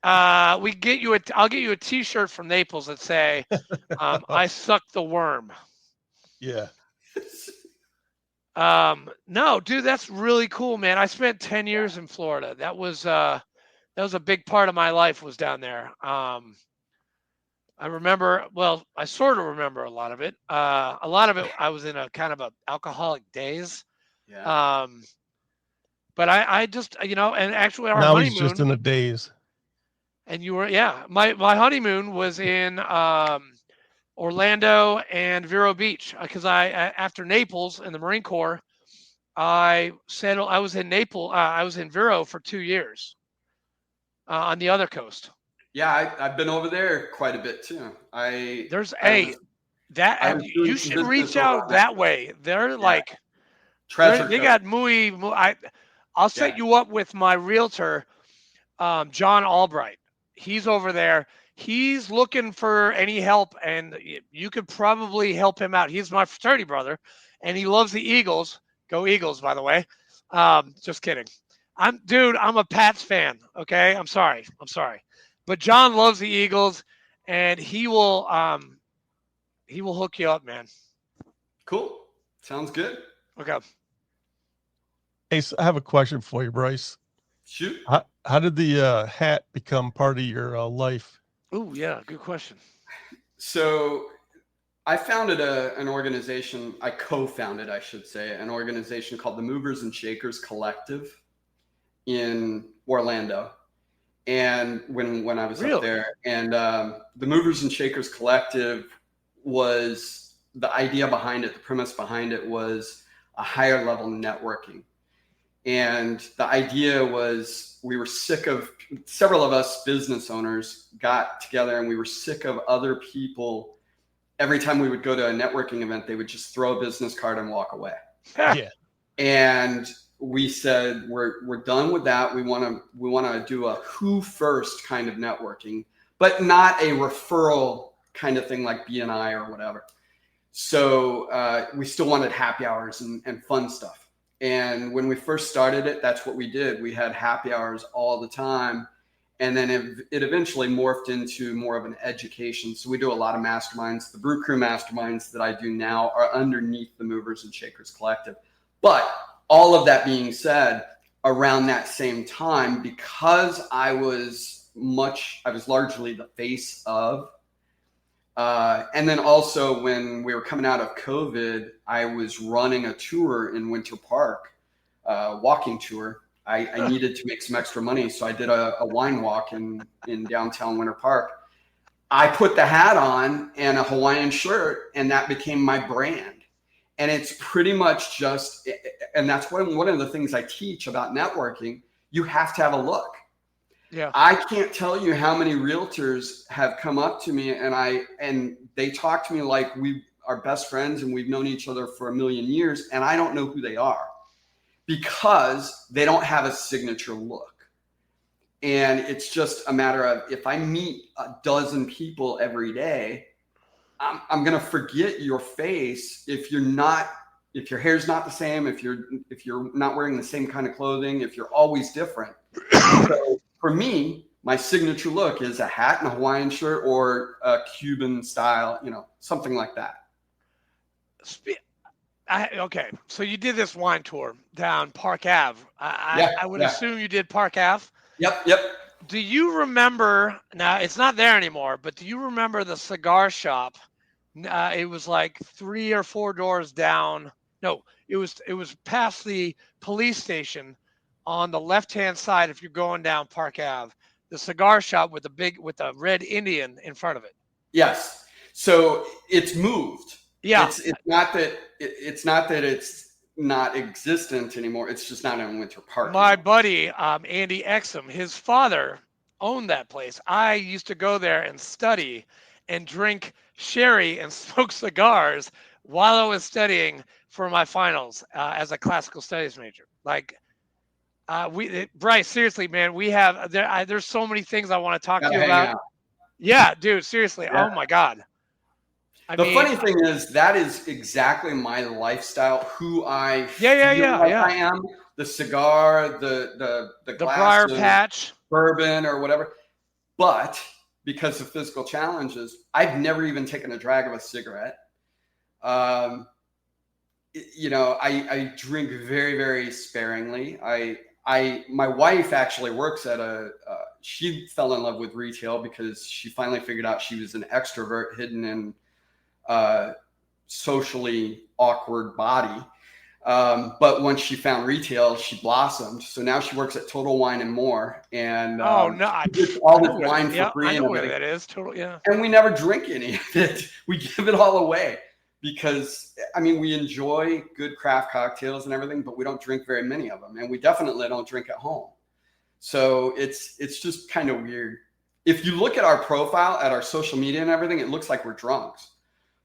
I'll get you a T-shirt from Naples that say, "I sucked the worm." Yeah. No, dude, that's really cool, man. I spent 10 years in Florida. That was a big part of my life was down there. I remember, I sort of remember a lot of it. A lot of it, I was in a kind of a alcoholic daze. Yeah. But I just, and actually our honeymoon. Now he's just in a daze. And you were, my honeymoon was in Orlando and Vero Beach, because after Naples and the Marine Corps, I was in Naples. I was in Vero for 2 years on the other coast. Yeah, I've been over there quite a bit too. You should reach out that way. They're like treasure. They got I'll set you up with my realtor, John Albright. He's over there. He's looking for any help, and you could probably help him out. He's my fraternity brother, and he loves the Eagles. Go Eagles, by the way. Just kidding. I'm a Pats fan. Okay, I'm sorry, but John loves the Eagles, and he will hook you up, man. Cool. Sounds good. Okay. Hey, so I have a question for you, Bryce. Shoot. How did the hat become part of your life? Oh, yeah, good question. So I founded an organization. I co-founded, I should say, an organization called the Movers and Shakers Collective in Orlando. And when I was up there, and the Movers and Shakers Collective was the idea behind it, the premise behind it was a higher level networking. And the idea was we were sick of, several of us business owners got together and we were sick of other people. Every time we would go to a networking event, they would just throw a business card and walk away. Yeah. And we said, we're done with that. We want to do a who first kind of networking, but not a referral kind of thing like BNI or whatever. So we still wanted happy hours and fun stuff. And when we first started it, that's what we did. We had happy hours all the time. And then it eventually morphed into more of an education. So we do a lot of masterminds. The Brew Crew masterminds that I do now are underneath the Movers and Shakers Collective. But all of that being said, around that same time, because I was largely the face of, and then also when we were coming out of COVID, I was running a tour in Winter Park, walking tour. I needed to make some extra money, so I did a wine walk in downtown Winter Park. I put the hat on and a Hawaiian shirt, and that became my brand. And it's pretty much just, and that's one of the things I teach about networking. You have to have a look. Yeah. I can't tell you how many realtors have come up to me and they talk to me like we are best friends and we've known each other for a million years, and I don't know who they are because they don't have a signature look. And it's just a matter of, if I meet a dozen people every day, I'm going to forget your face if your hair's not the same, if you're not wearing the same kind of clothing, if you're always different. So for me, my signature look is a hat and a Hawaiian shirt or a Cuban style, something like that. Okay, so you did this wine tour down Park Ave. I would assume you did Park Ave. Yep. Do you remember, now it's not there anymore, but do you remember the cigar shop? It was like 3 or 4 doors down. No, it was past the police station on the left-hand side if you're going down Park Ave. The cigar shop with the red Indian in front of it. Yes. So it's moved. Yeah. It's not that it's not existent anymore. It's just not in Winter Park. My buddy, Andy Exum, his father owned that place. I used to go there and study and drink sherry and smoke cigars while I was studying for my finals as a classical studies major. Bryce, seriously, man, there's so many things I want to talk to you about. Yeah, dude, seriously. Yeah. Oh my God. Funny thing is, that is exactly my lifestyle, who I I am. The cigar, the glass briar patch, bourbon or whatever. But because of physical challenges, I've never even taken a drag of a cigarette. I drink very, very sparingly. My wife actually works at she fell in love with retail because she finally figured out she was an extrovert hidden in socially awkward body. But once she found retail, she blossomed. So now she works at Total Wine and More. And all this wine for free. I know where that is. Total, yeah. And we never drink any of it. We give it all away because, we enjoy good craft cocktails and everything, but we don't drink very many of them. And we definitely don't drink at home. So it's just kind of weird. If you look at our profile, at our social media and everything, it looks like we're drunks.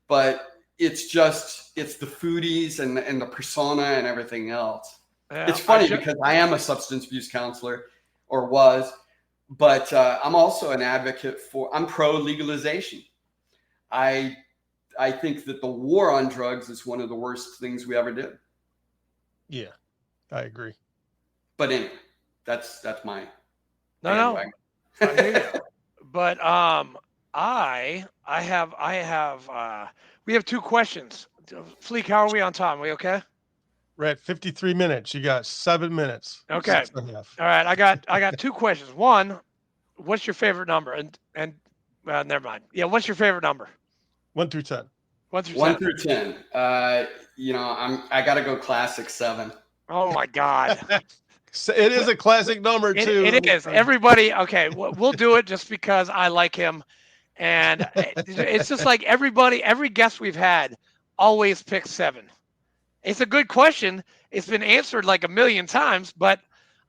But it's the foodies and the persona and everything else. Yeah, it's funny because I am a substance abuse counselor, or was, but I'm also an advocate I'm pro legalization. I think that the war on drugs is one of the worst things we ever did. Yeah, I agree. But anyway, that's my. No. I hear you. But we have 2 questions. Fleek, how are we on time? We okay? We're at 53 minutes. You got 7 minutes. Okay. 6.5. All right. I got 2 questions. One, what's your favorite number? And never mind. Yeah. What's your favorite number? 1 through 10. 1 through 10. 1 through 10. I got to go classic 7. Oh my God. It is a classic number too. It is. Everybody. Okay. We'll do it just because I like him. And it's just like every guest we've had always picks 7. It's a good question. It's been answered like a million times, but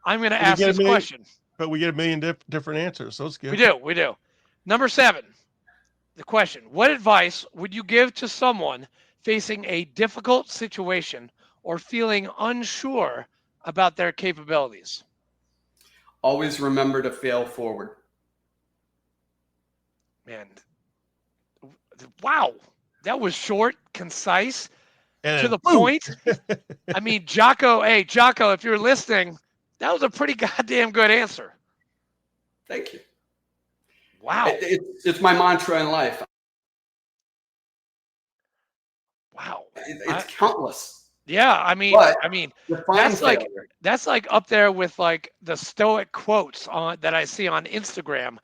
I'm going to ask this question. But we get a million different answers, so it's good. We do. Number 7, the question: what advice would you give to someone facing a difficult situation or feeling unsure about their capabilities? Always remember to fail forward. Man, wow, that was short, concise, and to the point. Jocko, if you're listening, that was a pretty goddamn good answer. Thank you. Wow. It's my mantra in life. Wow. It's countless. Yeah, I mean, that's like up there with like the stoic quotes that I see on Instagram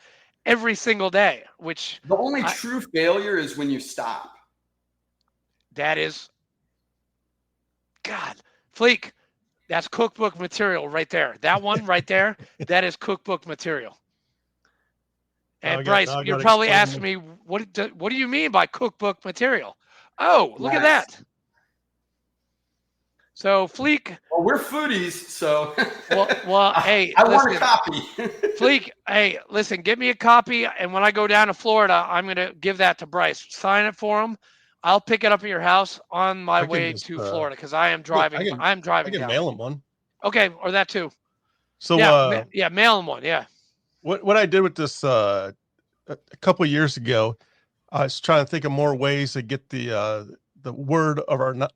every single day. Which the only true failure is when you stop. That is, God, Fleek, that's cookbook material right there. That one right there, that is cookbook material. And Bryce, you're probably asking me, what do you mean by cookbook material? Oh, look at that. So Fleek. Well, we're foodies, so. well, hey, I want a copy. Fleek, hey, listen, get me a copy, and when I go down to Florida, I'm gonna give that to Bryce. Sign it for him. I'll pick it up at your house on my way to Florida because I am driving. I'm driving down. I can mail him one. Okay, or that too. So mail him one. Yeah. What I did with this a couple of years ago, I was trying to think of more ways to get the word of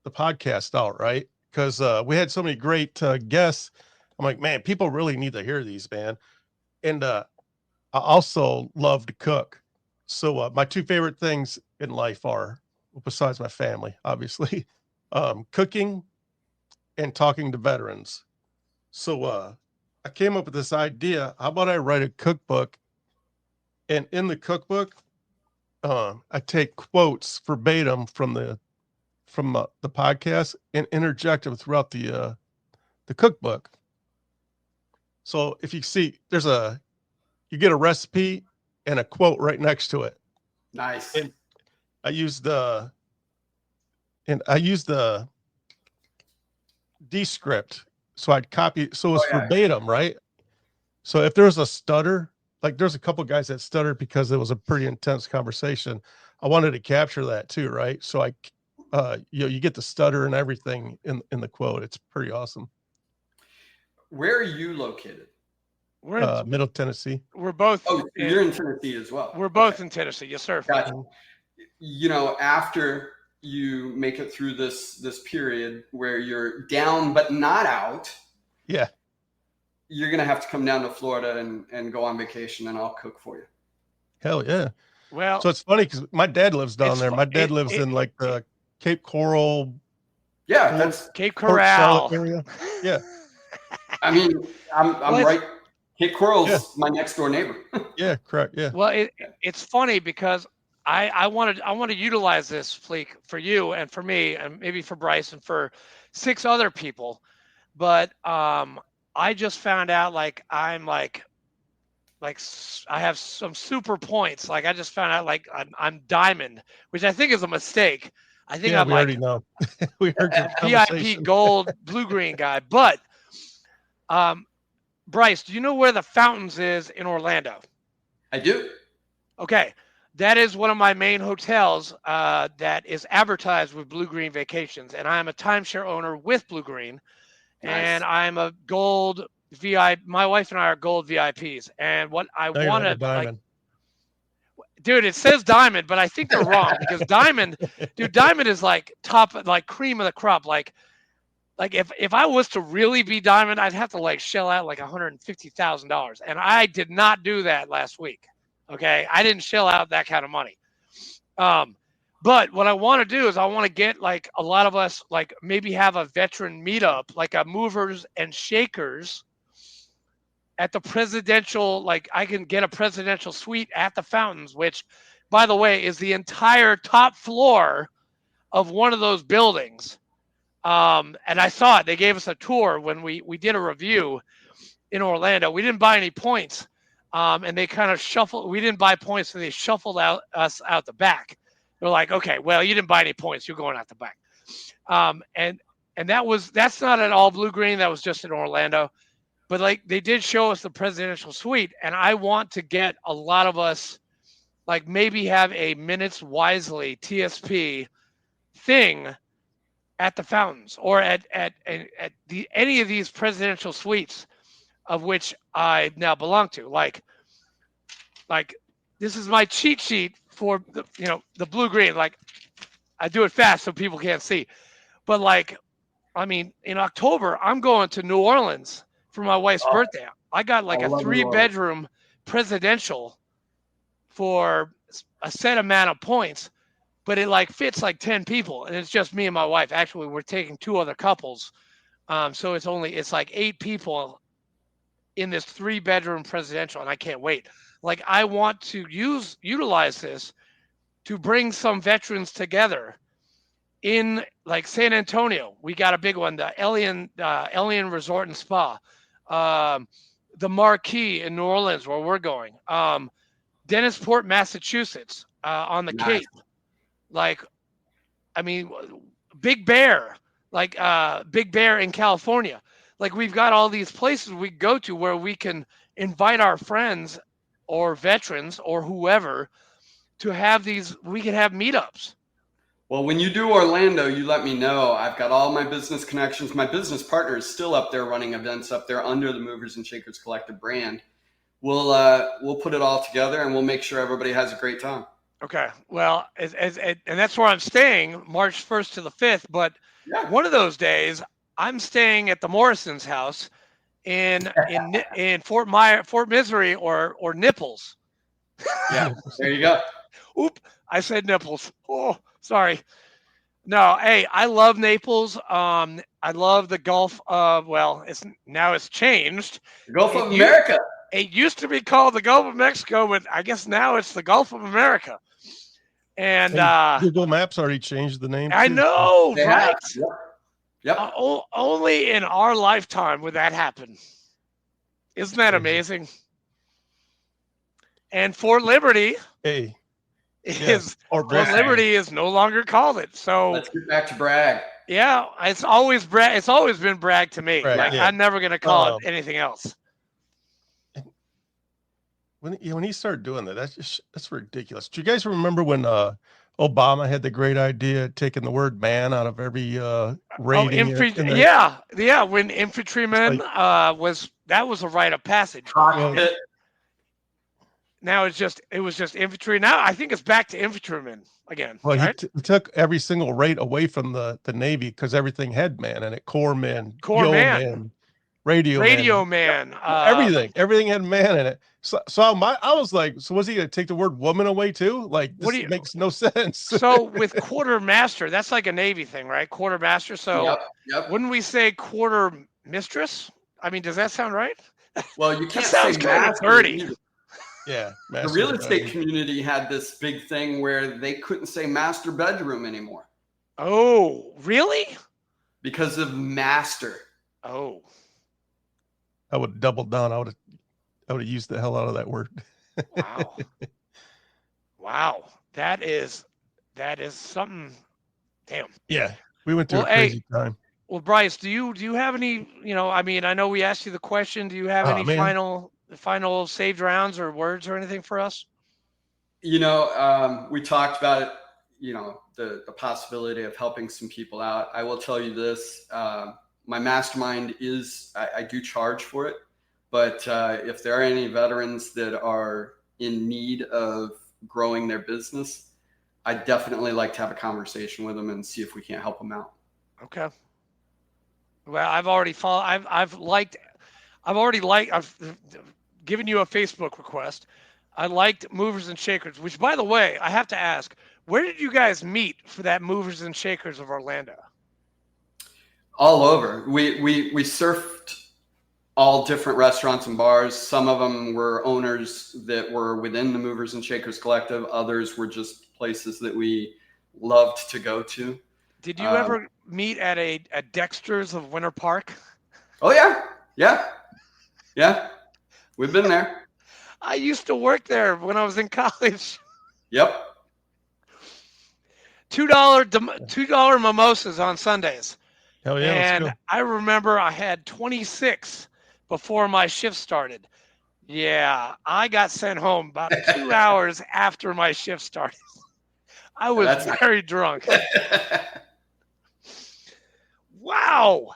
the podcast out, right? Because we had so many great guests. I'm like, man, people really need to hear these, man. And I also love to cook. So my two favorite things in life are, besides my family, obviously, cooking and talking to veterans. So I came up with this idea. How about I write a cookbook? And in the cookbook, I take quotes verbatim from the podcast and interject them throughout the cookbook. So if you see, you get a recipe and a quote right next to it. Nice. And I use the Descript. So I'd copy, so it's verbatim, right? So if there's a stutter, like there's a couple guys that stuttered because it was a pretty intense conversation. I wanted to capture that too, right? So you get the stutter and everything in the quote. It's pretty awesome. Where are you located? We're in Middle Tennessee. We're both. Oh, you're in Tennessee as well. We're both in Tennessee. Yes, sir. Gotcha. After you make it through this period where you're down but not out, yeah, you're gonna have to come down to Florida and go on vacation, and I'll cook for you. Hell yeah. Well, so it's funny because my dad lives down there. My dad lives in like the Cape Coral. Yeah, that's Cape Coral area. Yeah. I mean, I'm right. Cape Coral's my next door neighbor. Yeah, correct. Yeah. Well, it's funny because I want to utilize this, Fleek, for you and for me and maybe for Bryce and for 6 other people, but I just found out I'm like I have some super points. Like I just found out like I'm diamond, which I think is a mistake. I think I'm we already know. We heard your VIP gold blue green guy, but Bryce, do you know where the Fountains is in Orlando? I do. Okay. That is one of my main hotels that is advertised with Blue Green Vacations. And I am a timeshare owner with Blue Green. Nice. And I'm a gold VIP. My wife and I are gold VIPs. And what I wanted, dude, it says diamond, but I think they're wrong because diamond is like top, like cream of the crop. Like if I was to really be diamond, I'd have to shell out like $150,000. And I did not do that last week. Okay. I didn't shell out that kind of money. But what I want to do is I want to get like a lot of us, like maybe have a veteran meetup, like a movers and shakers at the presidential, like I can get a presidential suite at the Fountains, which by the way, is the entire top floor of one of those buildings. And I saw it, they gave us a tour when we did a review in Orlando. We didn't buy any points. And they kind of shuffled. We didn't buy points, so they shuffled us out the back. They're like, okay, well, you didn't buy any points. You're going out the back. And that's not at all Blue Green. That was just in Orlando. But like they did show us the presidential suite, and I want to get a lot of us, like maybe have a Minutes Wisely TSP thing at the Fountains or at any of these presidential suites, of which I now belong to. Like this is my cheat sheet for the Blue Green. Like I do it fast so people can't see. But in October, I'm going to New Orleans for my wife's birthday. I got like a 3-bedroom presidential for a set amount of points, but it like fits like 10 people, and it's just me and my wife. Actually, we're taking 2 other couples. So it's like 8 people in this 3-bedroom presidential, and I can't wait. Like, I want to utilize this to bring some veterans together in like San Antonio. We got a big one, the Elian Resort and Spa, the Marquee in New Orleans, where we're going, Dennisport, Massachusetts, on the Cape. Like, I mean, Big Bear, like Big Bear in California. Like, we've got all these places we go to where we can invite our friends or veterans or whoever to have we can have meetups. Well, when you do Orlando, you let me know. I've got all my business connections. My business partner is still up there running events up there under the Movers and Shakers Collective brand. We'll put it all together, and we'll make sure everybody has a great time. Okay. Well, and that's where I'm staying, March 1st to the 5th. But one of those days, I'm staying at the Morrison's house in Fort Misery or Nipples. Yeah, there you go. Oop, I said Nipples. Oh, sorry. No, hey, I love Naples. I love the Gulf of, it's changed. The Gulf of America. It used to be called the Gulf of Mexico, but I guess now it's the Gulf of America. And Google Maps already changed the name. I know, right? Yep. Only in our lifetime would that happen. Isn't that amazing? And Fort Liberty is no longer called it. So let's get back to brag. Yeah, it's always been brag to me. I'm never gonna call it anything else. When he started doing that, that's ridiculous. Do you guys remember when Obama had the great idea of taking the word man out of every rating? When infantryman was a rite of passage. Now it was just infantry. Now I think it's back to infantrymen again. Well, right? he took every single rate away from the Navy because everything had man in it. Corps man, radio man, everything had man in it. So I was like, so was he going to take the word woman away too? Like, this makes no sense. So with quartermaster, that's like a Navy thing, right? Quartermaster. So wouldn't we say quarter mistress? I mean, does that sound right? Well, you can't sounds kind of dirty. Yeah. The real estate community had this big thing where they couldn't say master bedroom anymore. Oh, really? Because of master. Oh. I would have doubled down. I would have used the hell out of that word. Wow. Wow. That is something. Damn. Yeah. We went through a crazy time. Well, Bryce, do you have any, I mean, I know we asked you the question. Do you have any final saved rounds or words or anything for us? We talked about it, the possibility of helping some people out. I will tell you this, my mastermind I do charge for it, but if there are any veterans that are in need of growing their business, I'd definitely like to have a conversation with them and see if we can't help them out. Okay. Well, I've given you a Facebook request. I liked Movers and Shakers, which, by the way, I have to ask, where did you guys meet for that Movers and Shakers of Orlando? All over. We surfed all different restaurants and bars. Some of them were owners that were within the Movers and Shakers Collective. Others were just places that we loved to go to. Did you ever meet at a Dexter's of Winter Park? Oh, yeah. We've been there. I used to work there when I was in college. Yep. $2 mimosas on Sundays. Hell yeah. And I remember I had 26 before my shift started. Yeah, I got sent home about 2 hours after my shift started. I was very drunk. Wow.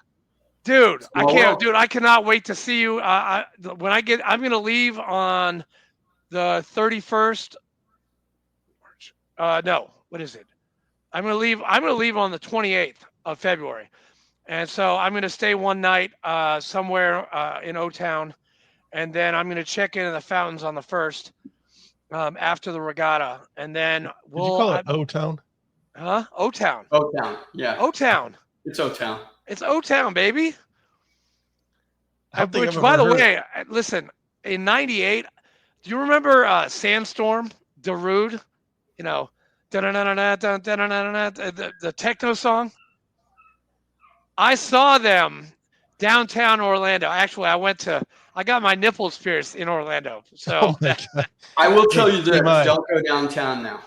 Dude, I cannot wait to see you. I'm going to leave on the 31st. What is it? I'm going to leave on the 28th of February. And so I'm going to stay one night somewhere in O-Town. and then I'm going to check into the fountains on the 1st after the regatta, and then Did you call it O-Town? Huh? O-Town. O-Town, yeah. O-Town. It's O-Town. It's O-Town, baby. Which, by the way, listen, in '98, do you remember Sandstorm, Darude? You know, the techno song? I saw them downtown Orlando. Actually, I got my nipples pierced in Orlando. So oh my God. I will tell you this, TMI. don't go downtown now.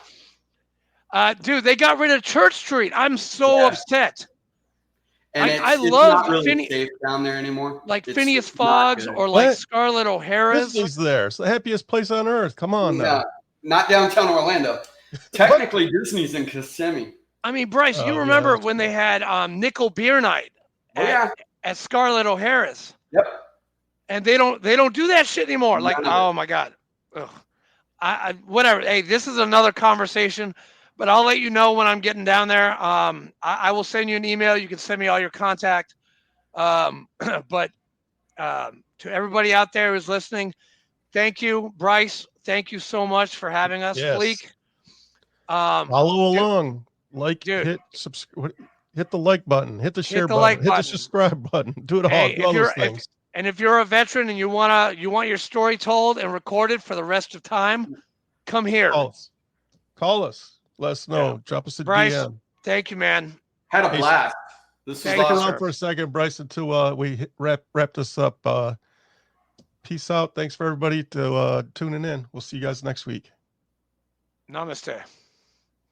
Dude, they got rid of Church Street. I'm so upset. And I it's love not really safe down there anymore. Like It's Phineas not Fogg's good. or like What? Scarlett O'Hara's. Disney's there. It's the happiest place on earth. Come on now. Yeah, not downtown Orlando. Technically, Disney's in Kissimmee. I mean, Bryce, Oh, you yeah, remember that's when they had Nickel Beer Night at Scarlett O'Hara's? Yep. And they don't do that shit anymore. Like, None of oh my God. Ugh. I whatever. Hey, this is another conversation, but I'll let you know when I'm getting down there. I will send you an email. You can send me all your contact. But to everybody out there who's listening, thank you, Bryce. Thank you so much for having us, Yes. Fleek. Follow along. Dude. Hit the like button. Hit the share the button. like Hit the button. subscribe button. Do it all. Hey, Do all those things. And if you're a veteran and you want your story told and recorded for the rest of time, come here. Call us. Let us know. Yeah. Drop us a Bryce, DM. thank you, man. Had a blast. This was Thank you, Stick awesome. around for a second, Bryce, until we wrap this up. Peace out. Thanks for everybody to tuning in. We'll see you guys next week. Namaste.